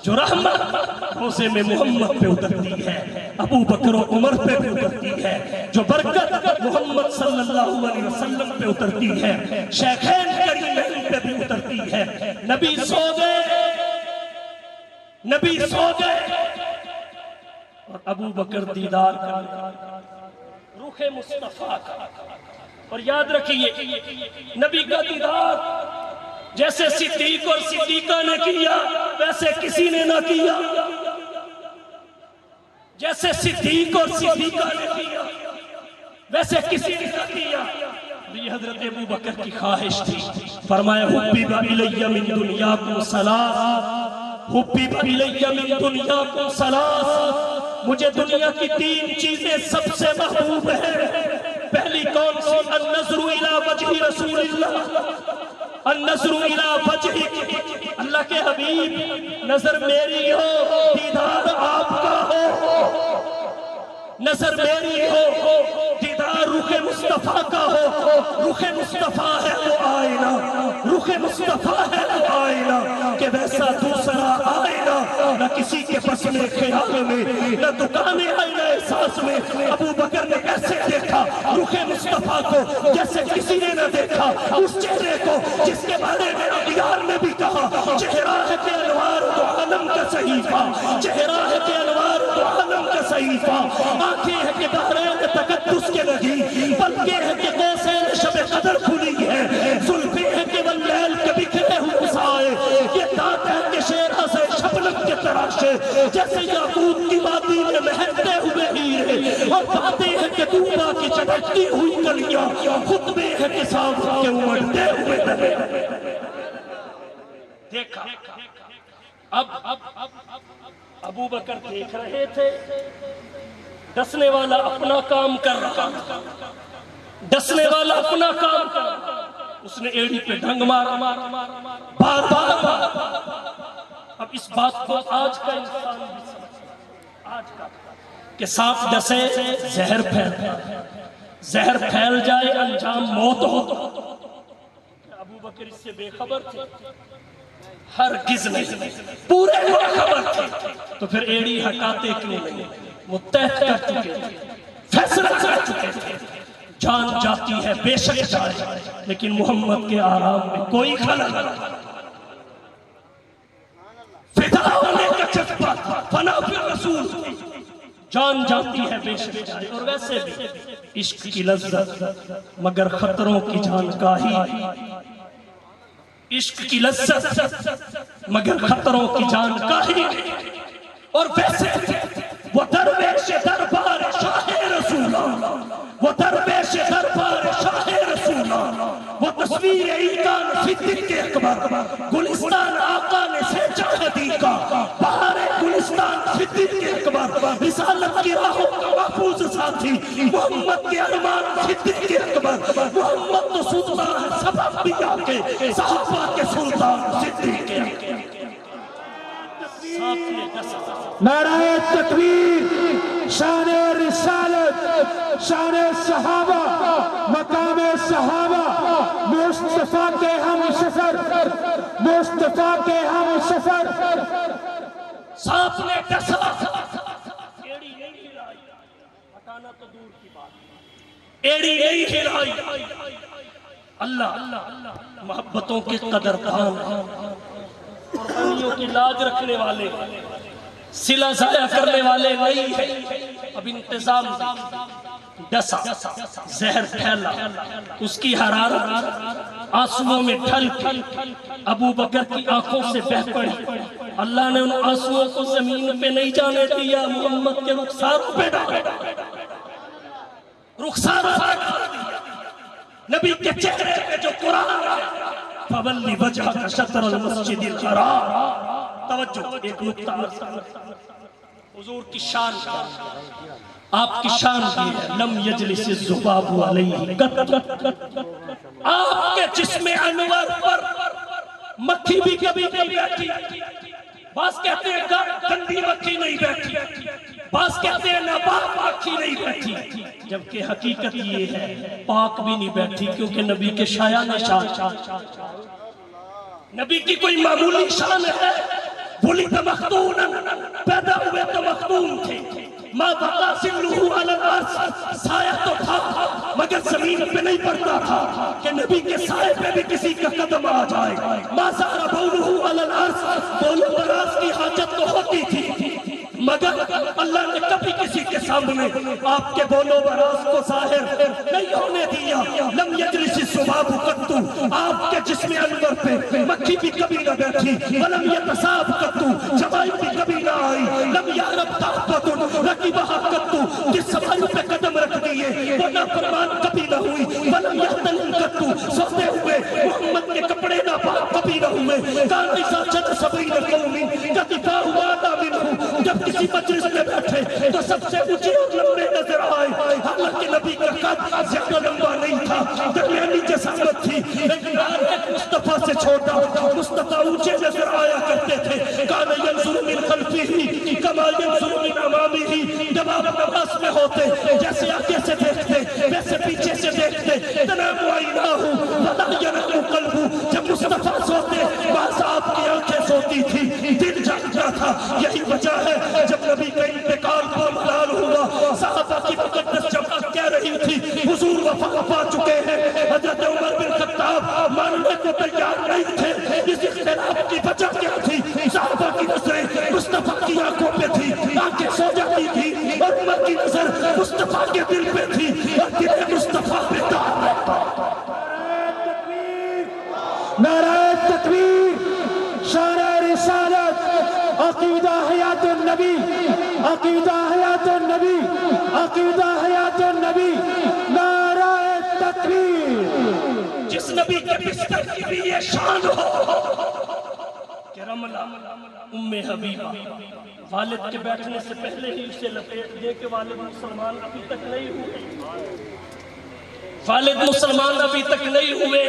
جو رحمت روزے میں محمد پہ اترتی ہے ابو بکر و عمر پہ بھی اترتی ہے، جو برکت محمد صلی اللہ علیہ وسلم پہ اترتی ہے، شیخین کریمین پہ بھی اترتی ہے۔ نبی سو گئے، نبی سو گئے، اور ابو بکر دیدار کرنے، رخ مصطفیٰ کا اور یاد رکھیے نبی کا دیدار جیسے صدیق اور صدیقہ نے کیا ویسے کسی نے نہ کیا، جیسے صدیق اور صدیقہ نے کیا ویسے کسی نے نہ کیا۔ یہ حضرت ابو بکر کی خواہش تھی، فرمایا حبب الی من دنیاکم ثلاث، حبب الی من دنیاکم ثلاث، مجھے دنیا کی 3 چیزیں سب سے محبوب ہیں۔ پہلی کون سی؟ النظر الی وجہ رسول اللہ، النظر الی وجہ، اللہ کے حبیب نظر میری ہو دیدار آپ کا ہو، نظر میری ہو دیدار رخ مصطفیٰ کا ہو۔ رخ مصطفیٰ ہے وہ آئینہ، رخ مصطفیٰ ہے وہ آئینہ، کہ ویسا دوسرا آئینہ نہ کسی کے پس میں خیال میں، نہ دکانے آئینہ احساس میں۔ ابو بکر نے ایسے دیکھا رخ مصطفیٰ کو جیسے کسی نے نہ دیکھا، اس چہرے کو جس کے بارے میں اغیار نے بھی کہا چہرہ ہے کہ انوار دو عالم کا صحیفہ، چہرہ ہے کہ انوار دو عالم کا صحیفہ، آنکھیں ہے کہ بحرین تقدس کے لگی، بلکہ ہے کہ قوسین شب قدر کھلی ہے، زلفیں ہے کہ واللیل کے بکھرے ہوئے سائے، یہ دانت ہے کہ شیرہ سے شبنم کے تراشے، جیسے یاقوت کی وادی میں مہکتے ہوئے ہیرے، اور باتیں ہے کہ دوبا کی چمکتی ہوئی کلیاں، خطبے ہے کہ سانپ کے امڑتے ہوئے درے۔ دیکھا اب ابو بکر دیکھ رہے تھے، ڈسنے والا اپنا کام کر رہا، ڈسنے والا اپنا کام کر رہا، اس نے ایڑی پہ ڈھنگ مارا بار بار۔ اب اس بات کو آج کا انسان بھی سمجھتا، آج کا کہ سانپ ڈسے زہر پھیلتا ہے، زہر پھیل جائے انجام موت ہو۔ ابو بکر اس سے بے خبر تھے؟ ہرگز نہیں، پورے بے خبر تھے، تو پھر ایڑی ہٹاتے کیوں نہیں؟ وہ طے کر چکے تھے، فیصلہ کر چکے تھے، جان جاتی ہے بے شک جائے، لیکن محمد کے آرام میں کوئی خلل نہیں۔ فدا ہونے کا جذبہ تھا، فنا فی رسول، جان جاتی ہے بے شک جائے۔ اور ویسے بھی عشق کی لذت مگر خطروں کی جانکاہی، عشق کی لذت مگر خطروں کی جانکاہی۔ اور ویسے وہ درویش دربار شاہ رسول، وہ درویش دربار شاہ رسول، وہ تصویر ایقان صدیق اکبر، گلستان آقا نے سینچا ہے دیکھا، بہار گلستان صدیق اکبر، رسالت کی راہوں کا محفوظ ساتھی، محمد کے ارمان صدیق اکبر، محمد تو سلطان ہے سب انبیاء کے، صحابہ کے سلطان صدیق اکبر۔ نعرہ تکبیر، شان رسالت، شان صحابہ، مقام صحابہ، مصطفیٰ کے ہم سفر، مصطفیٰ کے ہم سفر۔ سانپ نے ڈسا، ایڑی نہیں ہلائی، ہٹانا تو دور کی بات، ایڑی نہیں ہلائی۔ اللہ محبتوں کے قدردان، قربانیوں کی لاج رکھنے والے، صلہ ضائع کرنے والے نہیں ہیں۔ اب انتظام ڈسا، زہر پھیلا، اس کی حرارت آنسوؤں میں ڈھل ابو بکر کی آنکھوں سے بہہ پڑی۔ اللہ نے ان آنسوؤں کو زمین پہ نہیں جانے دیا، محمد کے رخساروں پہ ڈالا، رخساروں پہ ڈال دیا۔ نبی کے چہرے پہ جو قرآن ہے، فَوَلِّ وَجْهَكَ شَطْرَ الْمَسْجِدِ الْحَرَامِ، توجہ ایک نکتہ، حضور کی شان، آپ کی شان کی ہے، لم یجلس الذباب علیہ قط، آپ کے جسم انور پر مکھی بھی کبھی نہیں بیٹھی۔ بعض کہتے ہیں گندی مکھی نہیں بیٹھی، بعض کہتے ہیں ناپاک مکھی نہیں بیٹھی، جبکہ حقیقت یہ ہے پاک بھی نہیں بیٹھی، کیونکہ نبی کے شایان شان، نبی کی کوئی معمولی شان ہے؟ وُلِدَ مَخْتُونًا، پیدا ہوئے تو مختون تھے، مَا بَقَا ظِلُّهُ عَلَى الْأَرْضِ، سایہ تو تھا مگر زمین پہ نہیں پڑتا تھا کہ نبی کے سائے پہ بھی کسی کا قدم آ جائے۔ مَا زَارَ بَوْلُهُ عَلَى الْأَرْضِ، بولو براز کی حاجت تو ہوتی تھی، مگر اللہ نے کبھی کسی کے سامنے آپ کے بولو براز کو ظاہر نہیں نہیں ہونے دیا. لم یجلس الذباب قط, آپ کے جسم انور پہ مکھی بھی کبھی نہ بیٹھی. ولم یتصاب قط, چبائی بھی کبھی نہ آئی. لم یعرب دابۃ رکبھا قط, جس سواری پہ قدم رکھ دیے وہ نافرمان کبھی نہ ہوئی. ولم یحتلم قط, سوتے ہوئے محمد کے کپڑے ناپاک کبھی نہ ہوئے. کان اذا جلس بین قوم کتفاہ اعلی منہ, جب کسی مجلس میں بیٹھے تو سب سے اونچے اور لمبے نظر آئے. حالانکہ نبی کا قد زیادہ لمبا نہیں تھا, درمیانی جسامت تھی, لیکن مصطفیٰ سے چھوٹا. مصطفیٰ اونچے نظر آیا کرتے تھے. کان ینظر من خلفہ کما ینظر من امامہ, جب آپ نماز میں ہوتے جیسے آگے سے دیکھتے ویسے پیچھے سے دیکھتے. تنام عیناہ ولا ینام قلبہ, جب مصطفیٰ سوتے بعض آپ کی آنکھیں سوتی تھی, دل جاگتا تھا. یہی وجہ ہے جب نبی کا انتقال پامال ہوا, صحابہ کی مقدس جماعت کہہ رہی تھی حضور وفات پا چکے ہیں. حضرت عمر بن خطاب ماننے کو تیار نہیں تھے. اس اختلاف کی وجہ کیا تھی؟ صحابہ کی نظریں مصطفیٰ کی آنکھوں پہ تھی, آنکھیں سو جاتی تھی, اور عمر کی نظر مصطفیٰ کے دل پہ تھی, اور دل مصطفیٰ پہ دار رہتا. نعرہ تکبیر, شان رسالت, عقیدہ حیات النبی, عقیدہ حیات النبی, عقیدہ حیات النبی. نعرہ تکبیر. جس نبی کے بستر کی بھی یہ شان ہو کہ رملہ ام حبیبہ والد کے بیٹھنے سے پہلے ہی اسے لپیٹ دے کہ والد مسلمان ابھی تک نہیں ہوئے, والد مسلمان ابھی تک نہیں ہوئے.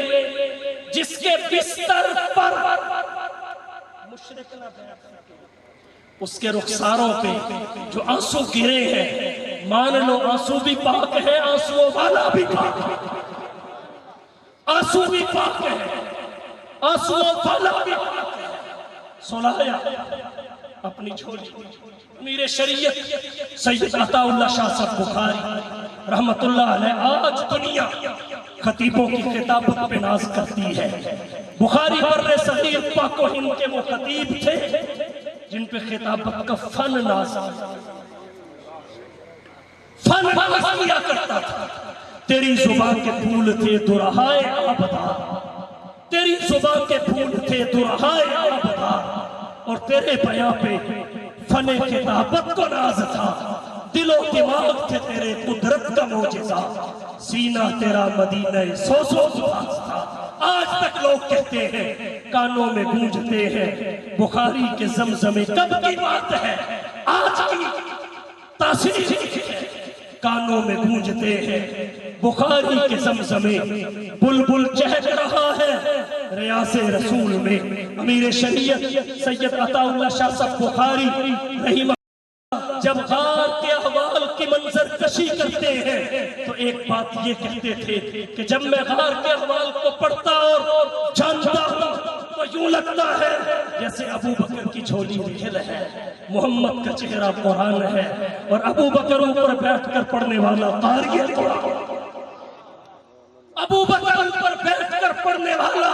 جس کے بستر پر مشرک نہ بیٹھ سکے, اس کے رخساروں پہ جو آنسو گرے ہیں, مان لو آنسو بھی پاک ہے, آنسو والا بھی پاک ہے, آنسو بھی پاک ہے, آنسو والا بھی پاک ہے. سلایا اپنی جھولی امیر شریعت سید عطا اللہ شاہ صاحب بخاری رحمت اللہ علیہ آج دنیا خطیبوں کی خطابت پہ ناز کرتی ہے. بخاری بر صغیر پاک و ہند کے وہ خطیب تھے جن پہ خطابت کا فن ناز کیا کرتا تھا. تیری زبان کے پھول تھے درہائے آبدار, تیری زبان کے پھول تھے درہائے آبدار, اور تیرے بیاں پہ فن خطابت کو ناز تھا. دل و دماغ تھے تیرے قدرت کا معجزہ, سینہ تیرا مدینہ سوزو دفاس تھا. آج تک لوگ کہتے ہیں, کانوں میں گونجتے ہیں, بخاری کے زمزمے کب کی بات ہے, آج کی تاثیر ہے. کانوں میں گونجتے ہیں بخاری کے زمزمے, بلبل چہک رہا ہے ریاض رسول میں. امیر شریعت سید عطا اللہ شاہ صاحب بخاری رحمہ جب غار کے احوال کی منظر کشی کرتے ہیں تو ایک بات یہ کہتے تھے کہ جب میں غار کے احوال کو پڑھتا اور جانتا ہوں تو یوں لگتا ہے جیسے ابو بکر کی جھولی ریل ہے, محمد کا چہرہ قرآن ہے, اور ابو بکر اوپر بیٹھ کر پڑھنے والا قاری قرآن, ابو بکر اوپر بیٹھ کر پڑھنے والا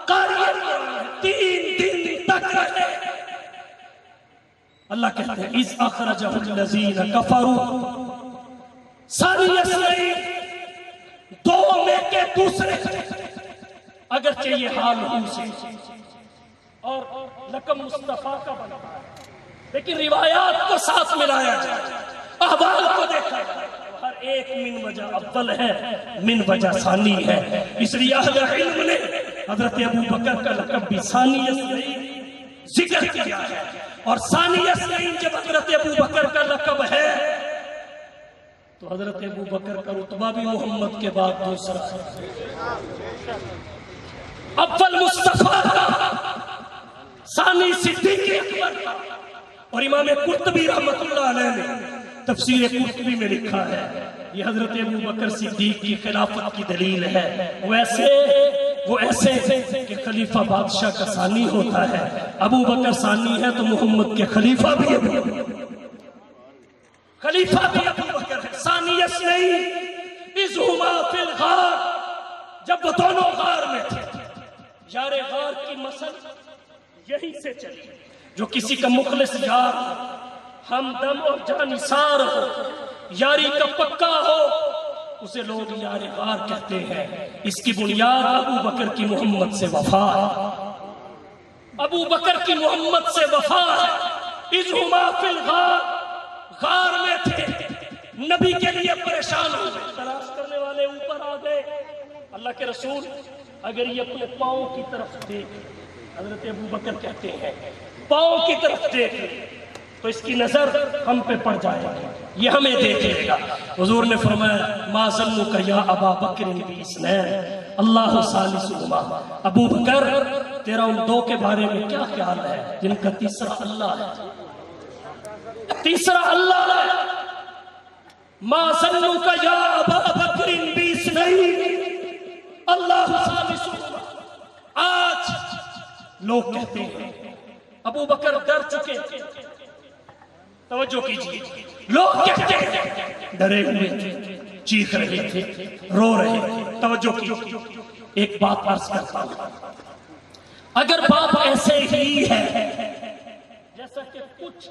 قاری قرآن 3 دن تک رہے. اللہ کہتے ہیں اِذْ أَخْرَجَهُ الَّذِينَ كَفَرُوا ثَانِيَ اثْنَيْنِ, دو میں کے دوسرے. اگرچہ یہ حال ہو سے اور لقب مصطفیٰ کا بنتا ہے, لیکن روایات کو ساتھ ملایا جائے, احوال کو دیکھا جائے, ہر ایک من وجہ اول ہے, من وجہ ثانی ہے. اس لیے اہل علم نے حضرت ابو بکر کا لقب بھی ثانی اثنین ذکر کیا ہے, اور ثانی اثنین جب حضرت ابو بکر کا لقب ہے تو حضرت ابو بکر کا رتبہ بھی محمد کے بعد دوسرا ہے. اول مصطفیٰ کا, ثانی صدیق اکبر کا. اور امام قرطبی رحمت اللہ علیہ نے تفسیر قرطبی میں لکھا ہے یہ حضرت ابو بکر صدیق کی خلافت کی دلیل ہے. وہ ایسے کہ خلیفہ بادشاہ کا ثانی ہوتا ہے, ابو بکر ثانی ہے تو محمد کے خلیفہ بھی ابو بکر, خلیفہ بھی ابو بکر ہے. ثانی اثنین اذ ہما فی الغار, جب وہ دونوں غار میں تھے. یار غار کی مثل یہیں سے چلی, جو کسی کا مخلص یار ہمدم اور جانثار ہو, یاری کا پکا ہو, اسے لوگ یار غار کہتے ہیں. اس کی بنیاد ابو بکر کی محمد سے وفا ہے. ابو بکر کی محمد سے وفا ہے. اذ ہما فی الغار، غار میں تھے، نبی کے لیے پریشان ہو گئے. تلاش کرنے والے اوپر آ گئے. اللہ کے رسول اگر یہ اپنے پاؤں کی طرف دیکھ، حضرت ابو بکر کہتے ہیں پاؤں کی طرف دیکھ تو اس کی نظر ہم پہ پڑ جائے گی، یہ ہمیں دیکھ لے گا. حضور نے فرمایا ما ظنک یا ابا بکر باثنین اللہ ثالثہما. ابو بکر تیرا ان دو کے بارے میں کیا خیال ہے جن کا تیسرا اللہ ہے؟ تیسرا اللہ ہے. ما ظنک یا ابا بکر باثنین اللہ ثالثہما. آج لوگ کہتے ہیں ابو بکر ڈر چکے. توجہ کیجیے، لوگ کہتے ہیں ڈرے ہوئے تھے، چیخ رہے تھے، رو رہے تھے. توجہ کیجیے، ایک بات عرض کرتا ہوں. اگر بات ایسے ہی ہے جیسا کہ کچھ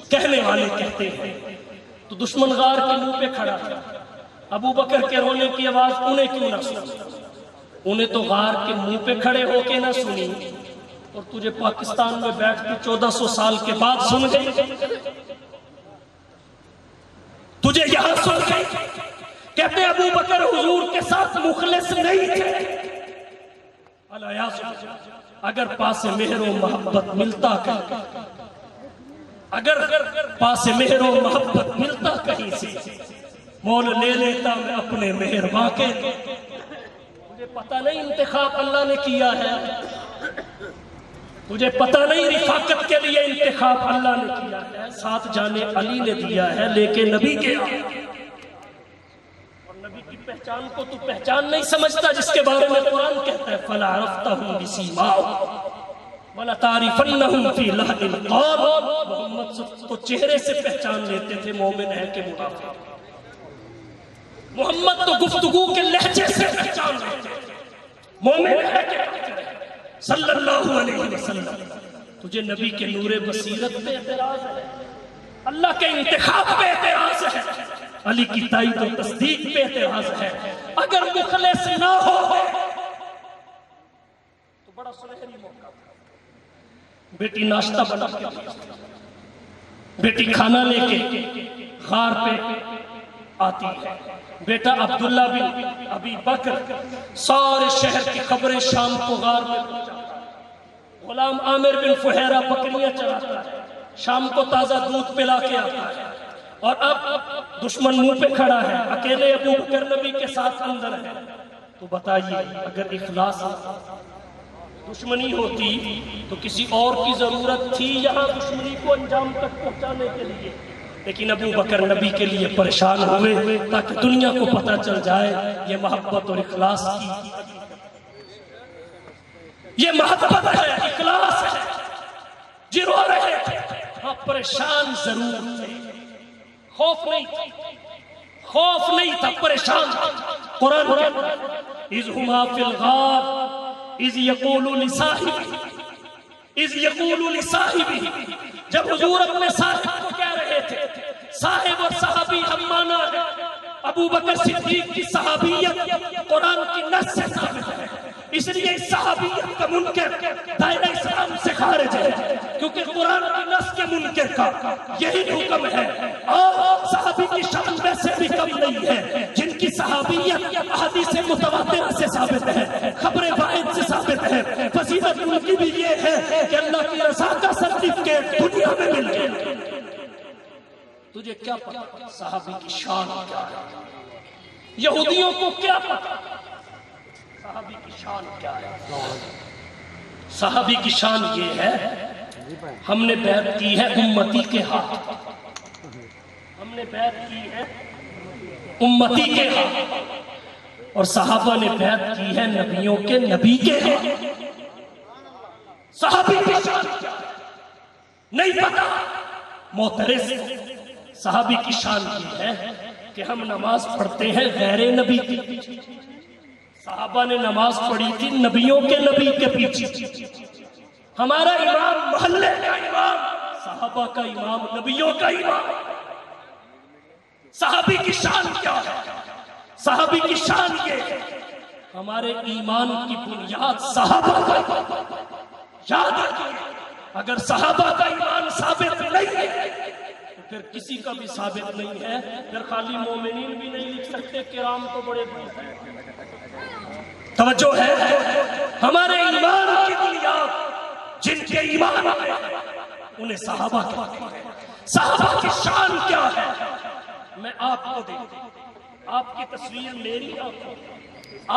کہنے والے کہتے ہیں تو دشمن غار کے منہ پہ کھڑا تھا. ابو بکر کے رونے کی آواز انہیں کیوں نہ سنی؟ انہیں تو غار کے منہ پہ کھڑے ہو کے نہ سنی، اور تجھے پاکستان میں بیٹھ کے 1400 سال کے بعد سن گئی. تجھے یہاں سن گئی. کہتے ابو بکر حضور کے ساتھ مخلص نہیں تھے. اگر پاس مہر و محبت ملتا کہیں، اگر پاس مہر و محبت ملتا کہیں سے، مول لے لیتا میں اپنے مہرباں کے. مجھے پتہ نہیں انتخاب اللہ نے کیا ہے، تجھے پتہ نہیں رفاقت کے لیے انتخاب اللہ نے کیا ہے. ساتھ جانے علی نے دیا ہے لیکن نبی کے آئے. اور نبی کی پہچان کو تو پہچان نہیں سمجھتا جس کے بارے میں قرآن کہتا ہے فَلَعَرَفْتَهُمْ بِسِيمَاهُمْ وَلَتَعْرِفَنَّهُمْ فِي لَحْنِ الْقَوْلِ. محمد تو چہرے سے پہچان لیتے تھے مومن ہے کہ منافق. محمد تو گفتگو کے لہجے سے پہچان لیتے تھے مومن ہے کہ کافر ہے. صلی اللہ علیہ وسلم تجھے نبی کے نور بصیرت پہ اعتراض ہے، اللہ کے انتخاب پہ اعتراض ہے، علی کی تائید و تصدیق پہ اعتراض ہے. اگر مخلص نہ ہو تو بڑا سنہری موقع. بیٹی ناشتہ بنا کے بیٹی کھانا لے کے غار پہ آتی ہے. بیٹا عبداللہ بن ابی بکر سارے شہر کی خبریں شام کو غار میں پہنچاتا ہے. غلام عامر بن فہیرہ بکریاں چراتا ہے، شام کو تازہ دودھ پلا کے آتا ہے. اور اب دشمن منہ پہ کھڑا ہے، اکیلے ابو بکر نبی کے ساتھ اندر ہے. تو بتائیے اگر اخلاص دشمنی ہوتی تو کسی اور کی ضرورت تھی یہاں دشمنی کو انجام تک پہنچانے کے لیے؟ لیکن ابو بکر نبی کے لیے پریشان ہوئے تاکہ دنیا کو پتہ چل جائے یہ محبت اور اخلاص کی، یہ محبت ہے، اخلاص ہے. جی رو رہے تھے، ہاں پریشان ضرور تھے، خوف نہیں تھا، پریشان تھا. قرآن کہتا ہے اذ ہما فی الغار اذ یقول لصاحبہ. جب حضور اپنے صاحب کو کہہ رہے تھے، صاحب اور صحابی ہم مانا ہے. ابو بکر صدیق کی صحابیت قرآن کی نص سے ثابت ہے، اس لیے اس صحابیت کا منکر دائرہ اسلام سے خارج ہے، کیونکہ قرآن کی نص کے منکر کا یہی حکم ہے. اور صحابی کی شان ویسے بھی کم نہیں ہے جن کی صحابیت احادیث متواترہ سے ثابت ہے، خبر واحد سے ثابت ہے. فضیلت ان کی بھی یہ ہے کہ اللہ کی رضا کا سرٹیفکیٹ دنیا میں مل گیا. تجھے کیا پتا صحابی کی شان کیا ہے؟ یہودیوں کو کیا پتا صحابی کی شان کیا ہے؟ صحابی کی شان یہ ہے ہم نے بیعت کی ہے امتی کے ہاتھ، ہم نے بیعت کی ہے امتی کے ہاتھ، اور صحابہ نے بیعت کی ہے نبیوں کے نبی کے ہاتھ. صحابی کی شان کیا ہے نہیں پتا. محترم صحابی کی شان یہ ہے کہ ہم نماز پڑھتے ہیں غیر نبی کے پیچھے، صحابہ نے نماز پڑھی تھی نبیوں کے نبی کے پیچھے. ہمارا امام محلے کا امام، صحابہ کا امام، نبیوں کا امام. صحابی کی شان کیا ہے؟ صحابی کی شان یہ ہے، ہمارے ایمان کی بنیاد صحابہ کا، یاد رکھیں اگر صحابہ کا ایمان ثابت نہیں ہے تو پھر کسی کا بھی ثابت نہیں ہے، پھر خالی مومنین بھی نہیں لکھ سکتے، کرام تو بڑے دور ہیں۔ توجہ ہے، ہمارے ایمان کی بنیاد جن کے ایمان آئے انہیں صحابہ کہتے ہیں۔ صحابہ کی شان کیا ہے؟ میں آپ کو دیکھوں، آپ کی تصویر میری آنکھوں میں،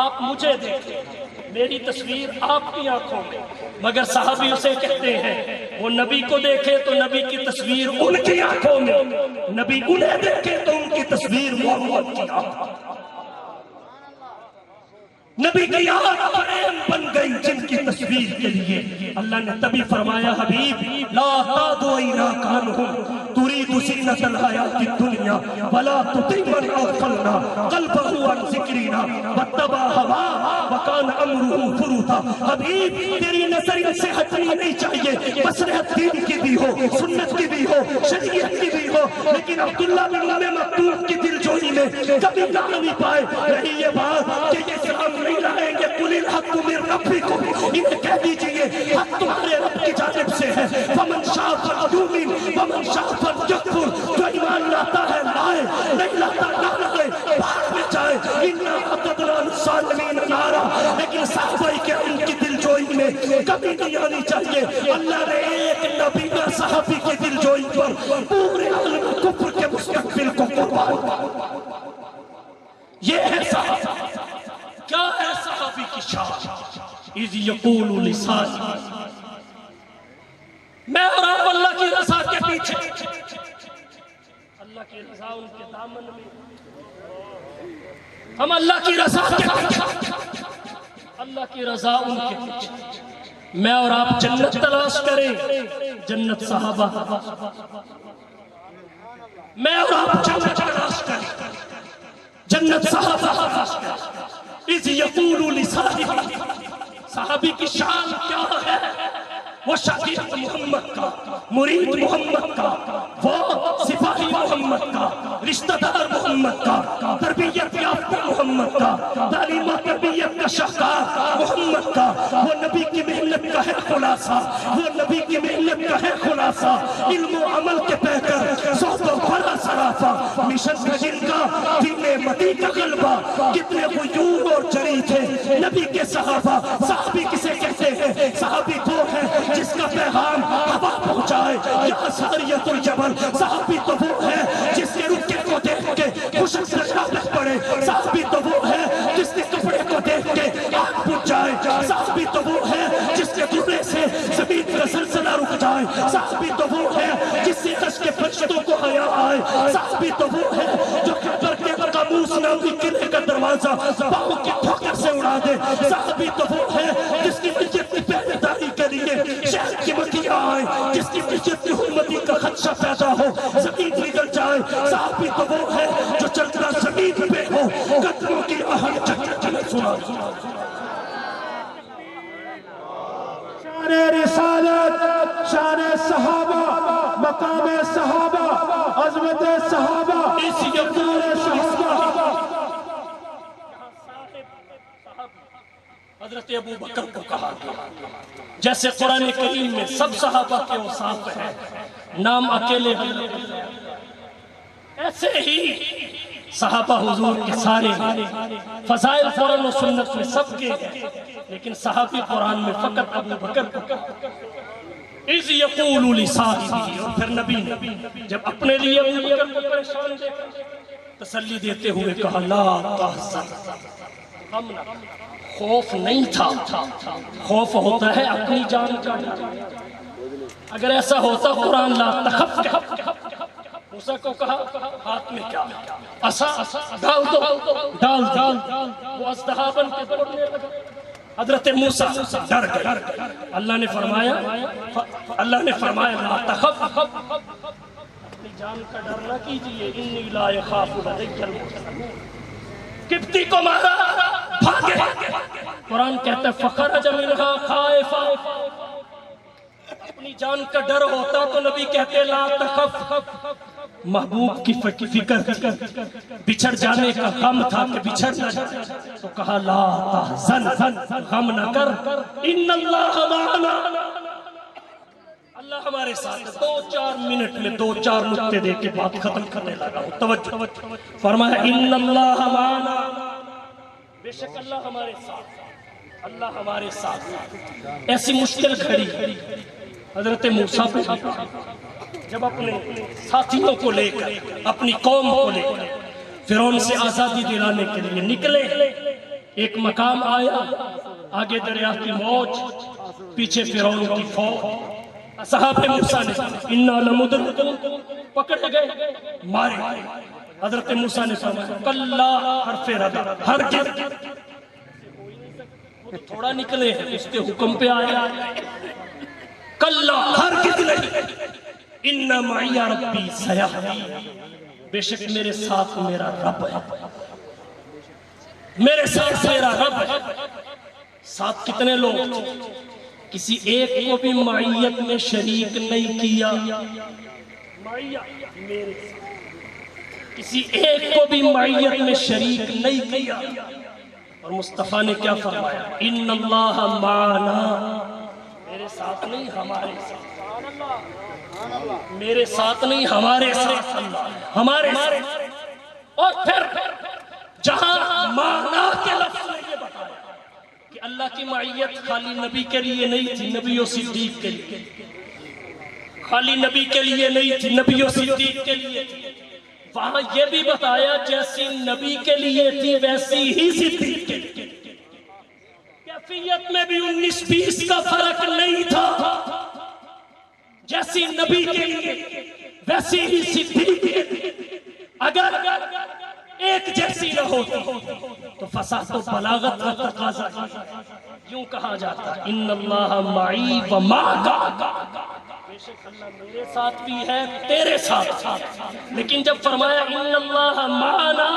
آپ مجھے دیکھیں، میری تصویر آپ کی آنکھوں میں، مگر صحابی اسے کہتے ہیں وہ نبی کو دیکھے تو نبی کی تصویر ان کی آنکھوں میں، نبی انہیں دیکھے تو ان کی تصویر محمد کی آنکھوں میں۔ نبی کی آنکھ فریم بن گئی جن کی تصویر کے لیے، اللہ نے تبھی فرمایا حبیب لا تعدوا عیناک عنہم ترید زینۃ الحیاۃ الدنیا ولا تطع من اغفلنا قلبہ عن ذکرنا واتبع ہواہ وکان امرہ فرطا۔ حبیب تیری نظر ان سے ہٹنی نہیں چاہیے، مصلحت دین کی بھی ہو، سنت کی بھی ہو، شریعت کی بھی ہو، لیکن عبداللہ بن ام مکتوم کی دل جوئی میں کبھی نہ آنی پائے نہیں یہ بات کہ یہ اسلام نہیں لائیں گے۔ قل الحق من ربکم، انہیں کہہ دیجئے حق تمہارے رب کی جانب سے ہے، فمن شاء فلیؤمن ومن شاء فلیکفر، جو ایمان لاتا ہے لائے، نہیں لاتا نہ لائے، باہر میں جائے۔ انا اعتدنا للظالمین نارا، لیکن صحابہ کرام کی دل جوئی میں کبھی نہیں آنی چاہیے۔ اللہ نے ایک نبینا صحابی کی دل جوئی پر پورے عالم کفر کے مستقبل کو قربان۔ یہ ہے صحابہ، کیا ہے صحابی کی شان؟ اذ یقول لصاحبہ، میں اور آپ اللہ کی رضا کے پیچھے، اللہ کی رضا ان کے دامن میں، ہم اللہ کی رضا کے پیچھے، اللہ کی رضا ان کے پیچھے۔ میں اور آپ جنت تلاش کریں، جنت صحابہ، میں اور آپ جنت تلاش کریں، جنت صحابہ تلاش کریں۔ اذ یقول لصاحبہ، صحابی کی شان کیا ہے؟ وہ شاگرد محمد کا، مرید محمد کا، وہ سپاہی محمد کا، رشتہ دار محمد کا، تربیت یافتہ محمد کا، تعلیم و تربیت کا شاہکار محمد کا، وہ نبی کی محنت کا ہے خلاصہ، وہ نبی کی محنت کا ہے خلاصہ، علم و عمل کے پیکر، صحبت و بڑا صرافہ، مشن کا جن کا دین مدی کا غلبہ، کتنے غیور اور جری تھے نبی کے صحابہ۔ صحابی کسے کہتے ہیں؟ صحابی وہ ہے جس کا پیغام ہوا پہنچائے، یا ساریت الجبل۔ صحابی تو وہ ہے جس کے رکے کو دیکھ کے خوشک سے شابت پڑے، صحابی تو وہ ہے جس کے کپڑے کو دیکھ کے آگ بجھ جائے، صحابی تو وہ ہے جس کے دورے سے زمین کا زلزلہ رک جائے، صحابی تو وہ ہے جس سے عرش کے فرشتوں کو حیا آئے، صحابی تو وہ ہے جو قبر کے قاموس نامی قلعے کا دروازہ پاؤں کی ٹھوکر سے اڑا دے، صحابی تو وہ ہے جس کی میت کی پہرے داری کے لیے شہر کی مکیاں آئے، جس کی میت کی حرمتی کا خدشہ پیدا ہو، زمین نگل جائے، صحابی تو وہ ہے جو چلتا زمین پہ ہو، قدموں کی آہٹ چلے سنا۔ شان رسالت، شان صحابہ، مقام صحابہ، عظمت صحابہ، اس یقین صحابہ۔ حضرت ابو بکر کو کہا جیسے قرآن کریم میں سب صحابہ کے اوصاف ہیں، نام اکیلے ایسے ہی صحابہ حضور کے سارے فضائل قرآن و سنت میں سب کے ہیں، لیکن صحابی قرآن میں فقط ابو بکر کو۔ اذ یقول لصاحبہ، اور پھر نبی جب اپنے لیے ابو بکر کو پریشان دیکھا تسلی دیتے ہوئے کہا لا تحزن، غم نہ، خوف نہیں تھا، خوف ہوتا ہے اپنی جان کا۔ اگر ایسا ہوتا قرآن لا تخف کہا، موسیٰ کو کہا ہاتھ میں کیا عصا ڈال دو، ڈال وہ ازدہا بن کے دوڑنے لگا۔ حضرت موسیٰ ڈر گئے، اللہ نے فرمایا لا تخف، اپنی جان کا ڈر نہ کیجئے، انی لا یخاف لدی المرسلون۔ قبطی کو مارا، بھاگے، قرآن کہتا ہے فخرج منہا خائفا، اپنی جان کا ڈر ہوتا تو نبی کہتے لا تخف، محبوب کی فکر تھی، بچھڑ جانے کا غم تھا کہ بچھڑ نہ جائے، تو کہا لا تحزن، غم نہ کر، ان اللہ معنا، اللہ ہمارے ساتھ ہے۔ 2-4 منٹ میں 2-4 نکتے دے کے بات ختم کرنے لگا ہوں، توجہ فرمایا ان اللہ معنا، بے شک اللہ ہمارے ساتھ، اللہ ہمارے ساتھ۔ ایسی مشکل کھڑی حضرت موسیٰ پہ جب اپنے ساتھیوں کو لے کر، اپنی قوم کو لے کر فرعون سے آزادی دلانے کے لیے نکلے، ایک مقام آیا، آگے دریا کی موج، پیچھے فرعون کی فوج، اصحاب موسیٰ نے اِنَّا لَمُدْرَكُونَ پکڑے گئے، مارے۔ حضرت موسیٰ نے فرمایا کلا، حرف رد، ہرگز، تھوڑا نکلے ہیں، اس کے حکم پہ آیا کلا، ہرگز نہیں، ان معی ربی سیہدین، بے شک میرے ساتھ میرا رب ہے، میرے ساتھ میرا رب ہے۔ ساتھ کتنے لوگ تھے؟ کسی ایک کو بھی معیت میں شریک نہیں کیا، کسی ایک کو بھی معیت میں شریک نہیں کیا۔ اور مصطفیٰ نے کیا فرمایا؟ ان اللہ معنا، میرے ساتھ نہیں ہمارے ساتھ، میرے ساتھ نہیں ہمارے ساتھ، ہمارے ساتھ۔ اور پھر جہاں معنا کے لفظ نے یہ بتایا کہ اللہ کی معیت خالی نبی کے لیے نہیں تھی، نبی و صدیق کے لیے، خالی نبی کے لیے نہیں تھی، نبی و صدیق کے لیے تھی۔ وہاں یہ بھی بتایا جیسی نبی کے لیے تھی ویسی ہی صدیق کے لیے، کیفیت میں بھی 19-20 کا فرق نہیں تھا، جیسی نبی کے لیے ویسی ہی صدیق کے لیے۔ اگر ایک جیسی نہ ہوتی تو فصاحت و بلاغت کا تقاضا یوں کہا جاتا ان اللہ معی و معک، بے شک اللہ میرے ساتھ بھی ہے تیرے ساتھ، لیکن جب فرمایا ان اللہ معنا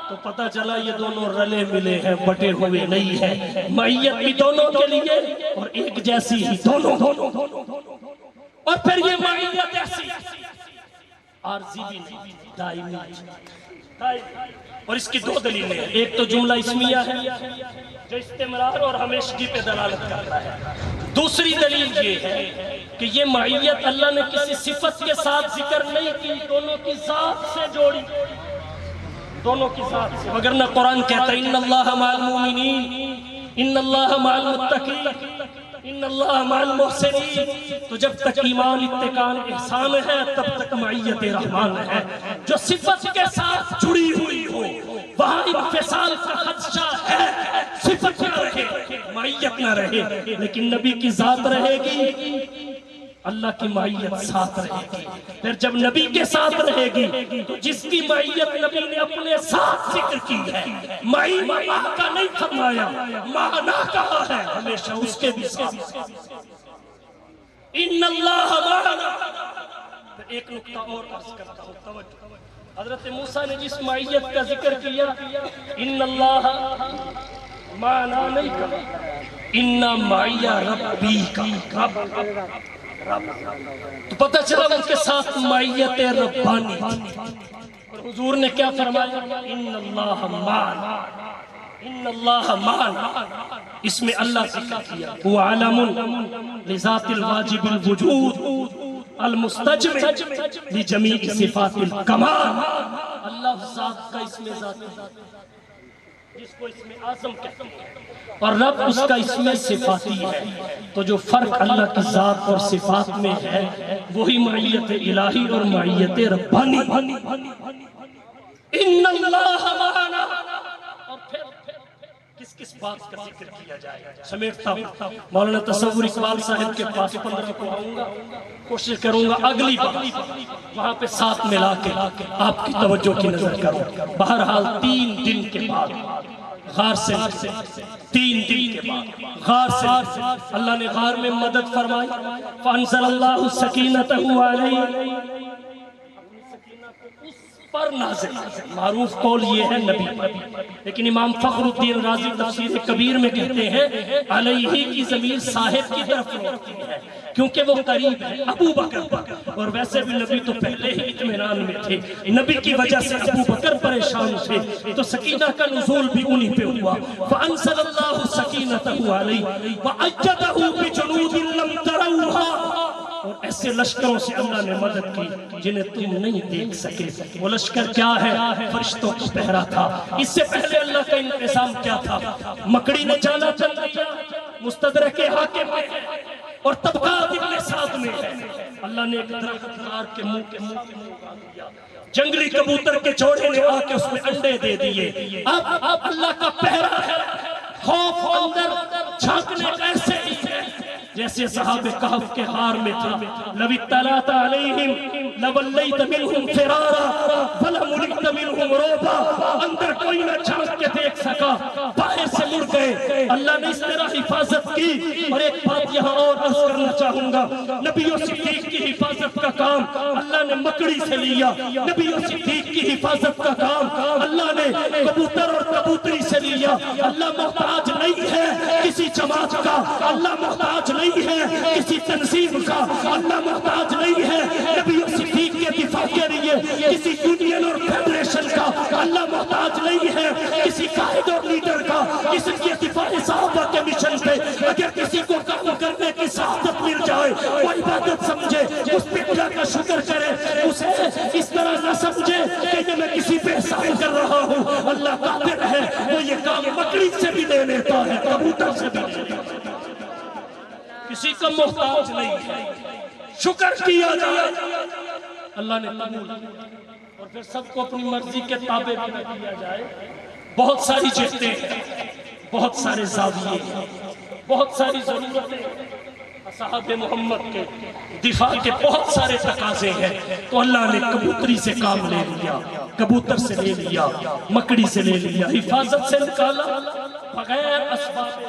تو پتہ چلا یہ دونوں رلے ملے ہیں، بٹے ہوئے نہیں ہیں، معیت بھی دونوں کے لیے اور ایک جیسی ہی دونوں۔ اور پھر یہ معیت ایسی عارضی بھی نہیں، دائمی، اور اس کی 2 دلیلیں ہیں۔ ایک تو جملہ اسمیہ ہے جو استمرار اور ہمیشگی پہ دلالت کرتا ہے، دوسری دلیل یہ ہے کہ یہ معیت اللہ نے کسی صفت کے ساتھ ذکر نہیں کی، دونوں کی ذات سے جوڑی، دونوں کی ذات سے۔ وگرنہ قرآن کہتا ہے ان اللہ مع المؤمنین، ان اللہ مع المتقین، ان اللہ مع المحسنین۔ تو جب تک ایمان، اتقان، احسان ہے تب تک معیت رحمان ہے۔ جو صفت کے ساتھ جڑی ہوئی ہو وہاں انفصال کا خدشہ ہے، صفت نہ رہے، معیت نہ رہے، لیکن نبی کی ذات رہے گی، اللہ کی معیت ساتھ رہے گی۔ پھر جب نبی کے ساتھ رہے گی تو جس کی معیت نبی نے اپنے ساتھ ذکر کی ہے، معی معا کا نہیں فرمایا، معنا کہا ہے، ہمیشہ اس کے بھی ساتھ۔ ان اللہ معنا۔ ایک نکتہ اور عرض کرتا ہوں، توجہ۔ حضرت موسیٰ نے جس معیت کا ذکر کیا، ان اللہ معنا نہیں کہا، ان معی ربی کا، رب، تو پتہ چلا ان کے ساتھ معیت ربانی تھی۔ اور حضور نے کیا فرمایا؟ ان اللہ معنا، ان اللہ معنا، اس میں اللہ ذکر کیا، هو علم لذات الواجب الوجود المستجمع لجمیع صفات الکمال۔ اللہ ذات کا اسم ذات ہے جس کو اسم اعظم کہتے ہیں، اور رب اس کا اسم صفاتی ہے۔ تو جو فرق اللہ کی ذات اور صفات میں ہے وہی معیت الہی اور معیت ربانی۔ ان اللہ معنا۔ اور پھر کس کس بات کا ذکر کیا جائے؟ سمیٹتا ہوں، مولانا تصور اقبال صاحب کے پاس 15 کو آؤں گا، کوشش کروں گا اگلی بار وہاں پہ ساتھ ملا کے آپ کی توجہ کی نظر کروں۔ بہرحال 3 دن کے بعد غار سے 3 دن کے بعد غار سے اللہ نے غار میں مدد فرمائی، فانزل اللہ سکینتہ علیہ، اپنی سکینہ کو اس پر نازل، معروف قول یہ ہے نبی پر، لیکن امام فخر الدین رازی تفسیر کبیر میں کہتے ہیں علیہ کی ضمیر صاحب کی طرف لوٹتی ہے کیونکہ وہ قریب ہے ابو بکر پر، اور ویسے بھی نبی تو پہلے ہی اطمینان میں تھے، نبی کی وجہ سے ابو بکر پریشان تھے تو سکینہ کا نزول بھی انہی پہ ہوا، فَأَنزَلَ اللَّهُ سَكِينَتَهُ عَلَيْهِ وَأَيَّدَهُ بِجُنُودٍ لَمْ تَرَوْهَا، اور ایسے لشکروں سے اللہ نے مدد کی جنہیں تم نہیں دیکھ سکے۔ وہ لشکر کیا ہے؟ فرشتوں کا پہرا تھا۔ اس سے پہلے اللہ کا انتظام کیا تھا؟ مکڑی نے جانا چل دیا، مستدرک حاکم میں ہے اور طبقات ابن سعد میں ہے، اللہ نے ایک درخت خار کے منہ کے اگا دیا، جنگلی کبوتر کے جوڑے نے آ کے اس میں انڈے دے دیے۔ اب اللہ کا پہرا ہے، خوف اندر جھانکنے کا ایسے ہی ہے جیسے صحابہ کہف کے غار میں تھا، لَوِ اطَّلَعْتَ عَلَيْهِمْ لَوَلَّيْتَ مِنْهُمْ فِرَارًا وَلَمُلِئْتَ مِنْهُمْ رُعْبًا، اندر کوئی نہ جھانک کے دیکھ سکا، باہر سے مڑ گئے۔ اللہ نے اس طرح حفاظت کی۔ اور ایک بات یہاں اور عرض کرنا چاہوں گا، نبی و صدیق کی حفاظت کا کام اللہ نے مکڑی سے لیا، نبی و صدیق کی حفاظت کا کام اللہ نے کبوتر اور کبوتری سے لیا۔ اللہ محتاج نہیں ہے کسی جماعت کا، اللہ محتاج نہیں ہے کسی تنظیم کا، اللہ محتاج نہیں ہے نبی و صدیق کے دفاع کے لیے کسی یونین اور فیڈریشن کا، اللہ محتاج نہیں ہے کسی قائد اور لیڈر کا، کسی کے دفاع صحابہ کے مشن پہ اگر کسی کو کام کرنے کی سعادت مل جائے وہ عبادت سمجھے، اس پہ اللہ کا شکر کرے، اسے اس طرح نہ سمجھے کہ میں کسی پہ احسان کر رہا ہوں۔ اللہ قادر ہے، وہ یہ کام مکڑی سے بھی دے لیتا ہے، کبوتر سے بھی دے لیتا ہے، کسی کا محتاج نہیں ہے، شکر کیا جائے۔ اللہ نے قبول اور پھر سب کو اپنی مرضی کے تابع بھی نہ کیا جائے۔ بہت ساری جہتیں ہیں، بہت سارے زاویے ہیں، بہت ساری ضرورتیں ہیں، اصحاب محمد کے دفاع کے بہت سارے تقاضے ہیں، تو اللہ نے کبوتری سے کام لے لیا، کبوتر سے لے لیا، مکڑی سے لے لیا، حفاظت سے نکالا بغیر اسباب۔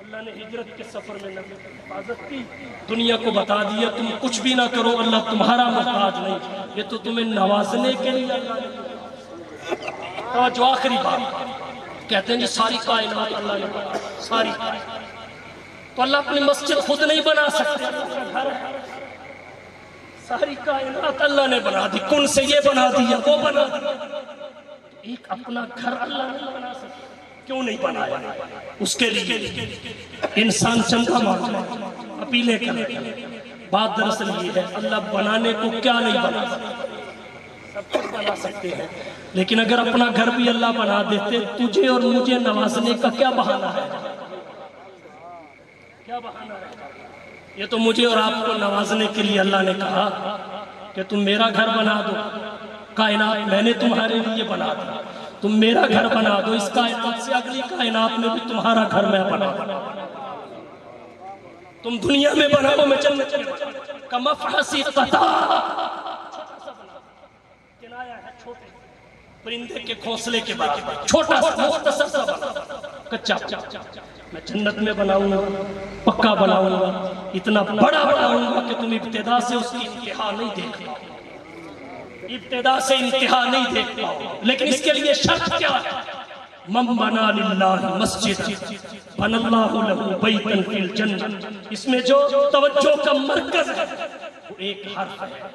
اللہ نے ہجرت کے سفر میں نبی کی حفاظت کی، دنیا کو بتا دیا تم کچھ بھی نہ کرو، اللہ تمہارا محتاج نہیں، یہ تو تمہیں نوازنے کے لیے اللہ نے۔ جو آخری بات کہتے ہیں جی ساری کائنات اللہ نے بنا، ساری تو اللہ اپنی مسجد خود نہیں بنا سکتے، ساری کائنات اللہ نے بنا دی، کن سے یہ بنا دیا وہ بنا دیا، ایک اپنا گھر اللہ نہیں بنا سکتا، کیوں نہیں بنایا؟ اس کے لیے انسان چندہ مانگتا ہے، اپیلیں کرتا ہے۔ بات دراصل یہ ہے اللہ بنانے کو کیا نہیں بنا سکتا، سب کچھ بنا سکتے ہیں، لیکن اگر اپنا گھر بھی اللہ بنا دیتے تجھے اور مجھے نوازنے کا کیا بہانہ ہے؟ کیا بہانہ ہے؟ یہ تو مجھے اور آپ کو نوازنے کے لیے اللہ نے کہا کہ تم میرا گھر بنا دو، کائنات میں نے تمہارے لیے بنا دیا، تم میرا گھر بنا دو، اس کائنات سے اگلی کائنات میں بھی تمہارا گھر میں بنا دوں، تم دنیا میں بناؤ میں جنت میں بناؤں، کمفحصی قطار، کنایا ہے چھوٹے پرندے کے گھونسلے کے برابر، چھوٹا سا مختصر سا بنا، کچا میں جنت میں بناؤں گا، پکا بناؤں گا، اتنا بڑا بناؤں گا کہ تم ابتدا سے اس کی انتہا نہیں دیکھ پاؤ، ابتدا سے انتہا نہیں دیکھ پاؤ، لیکن اس کے لیے شرط کیا ہے؟ من بنا للہ مسجد بن اللہ لہ بیتا فی الجنہ، اس میں جو توجہ کا مرکز ہے وہ ایک حرف ہے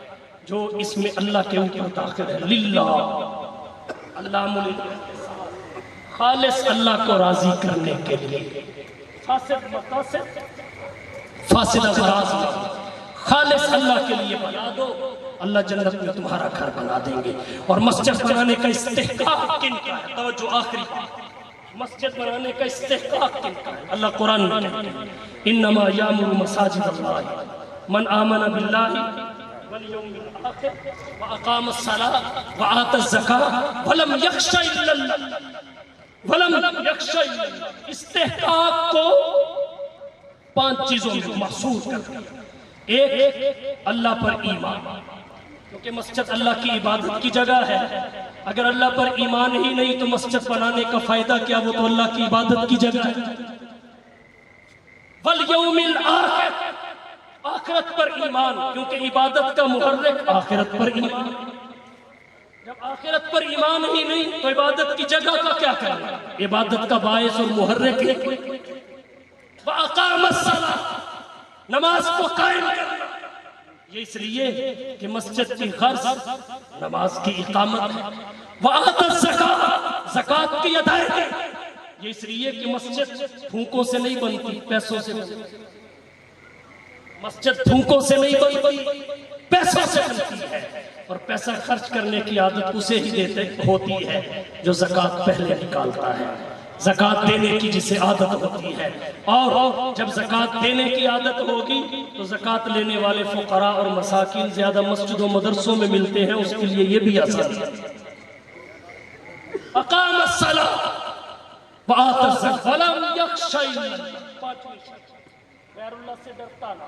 جو اس میں اللہ کے اوپر داخل ہے، للہ، اللہ خالص اللہ کو راضی کرنے کے لیے، فاسد مقاصد فاسد اغراض خالص اللہ کے لیے بنا دو، اللہ جنت میں تمہارا گھر بنا دیں گے۔ اور مسجد بنانے کا استحقاق کن کا ہے؟ توجہ آخری مسجد بنانے کا استحقاق کن کا ہے؟ اللہ قرآن میں کہتے ہیں انما یامر مساجد اللہ من آمن باللہ والیوم الآخر واقام الصلاۃ وآت الزکاۃ ولم یخش الا اللہ، ولم یخش الا اللہ، استحقاق کو 5 چیزوں میں محصور کر دیا۔ ایک اللہ پر ایمان، کیونکہ مسجد اللہ کی عبادت کی جگہ ہے، اگر اللہ پر ایمان ہی نہیں تو مسجد بنانے کا فائدہ کیا، وہ تو اللہ کی عبادت کی جگہ ہے۔ والیوم الآخر، آخرت پر ایمان، کیونکہ عبادت کا محرک آخرت پر ایمان، جب آخرت پر ایمان ہی نہیں تو عبادت کی جگہ کا کیا کرنا؟ عبادت کا باعث اور محرک ہے وَأَقَامَ الصَّلَاةَ، نماز کو قائم کرنا۔ یہ اس لیے کہ مسجد کی غرض نماز کی اقامت ہے، وَآتَ الزَّكَاةَ، زکوٰۃ کی ادائیگی۔ یہ اس لیے کہ مسجد پھونکوں سے نہیں بنتی، پیسوں سے بنتی۔ مسجد پھونکوں سے نہیں بنتی، پیسوں سے بنتی ہے، اور پیسہ خرچ کرنے کی عادت اسے ہی ہوتی ہے جو زکوٰۃ پہلے نکالتا ہے، زکوٰۃ دینے کی جسے عادت ہوتی ہے۔ اور جب زکوٰۃ دینے کی عادت ہوگی تو زکوٰۃ لینے والے فقراء اور مساکین زیادہ مسجد و مدرسوں میں ملتے ہیں، اس کے لیے یہ بھی آسانی ہے۔ اقام الصلاۃ وآت الزکاۃ ولم یخش الا اللہ، غیر اللہ سے ڈرتا نہ،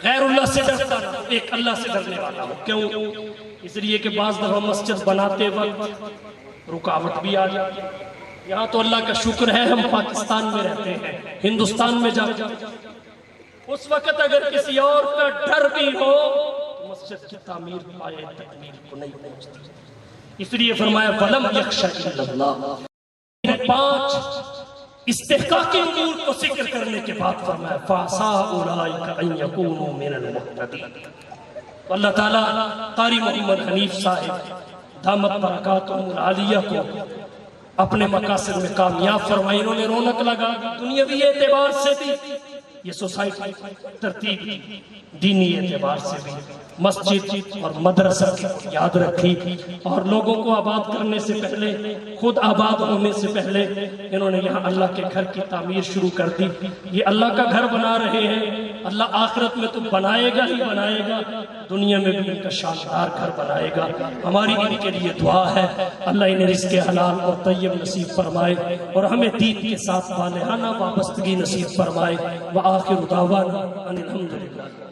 غیر اللہ سے ڈرتا نہ، ایک اللہ سے ڈرنے والا ہو۔ کیوں؟ اس لیے کہ بعض دفعہ مسجد بناتے وقت رکاوٹ بھی آ جاتی ہے۔ یہاں تو اللہ کا شکر ہے ہم پاکستان میں رہتے ہیں، ہندوستان میں جاتے ہیں، اس وقت اگر کسی اور کا ڈر بھی ہو تو مسجد کی تعمیر پائے تکمیل کو نہیں پہنچتی۔ اس لیے فرمایا وَلَمْ يَخْشَ إِلَّا اللَّهِ۔ 5 استحقاقی امور کو ذکر کرنے کے بعد فرمایا فَعَسَىٰ أُولَٰئِكَ أَن يَكُونُوا مِنَ الْمُهْتَدِينَ۔ اللہ تعالیٰ قاری محمد حنیف صاحب دامت برکاتہم العالیہ کو اپنے مقاصد میں کامیاب فرمائی۔ انہوں نے رونق لگا دنیاوی اعتبار سے بھی، یہ سوسائٹی ترتیب دی، دینی اعتبار سے بھی، مسجد اور مدرسہ کی یاد رکھی، اور لوگوں کو آباد کرنے سے پہلے، خود آباد ہونے سے پہلے انہوں نے یہاں اللہ کے گھر کی تعمیر شروع کر دی۔ یہ اللہ کا گھر بنا رہے ہیں، اللہ آخرت میں تو بنائے گا ہی بنائے گا، دنیا میں بھی ان کا شاندار گھر بنائے گا۔ ہماری ان کے لیے دعا ہے اللہ انہیں رزق حلال اور طیب نصیب فرمائے، اور ہمیں دین کے ساتھ صالحانہ وابستگی نصیب فرمائے۔ وآخر دعوانا ان الحمدللہ۔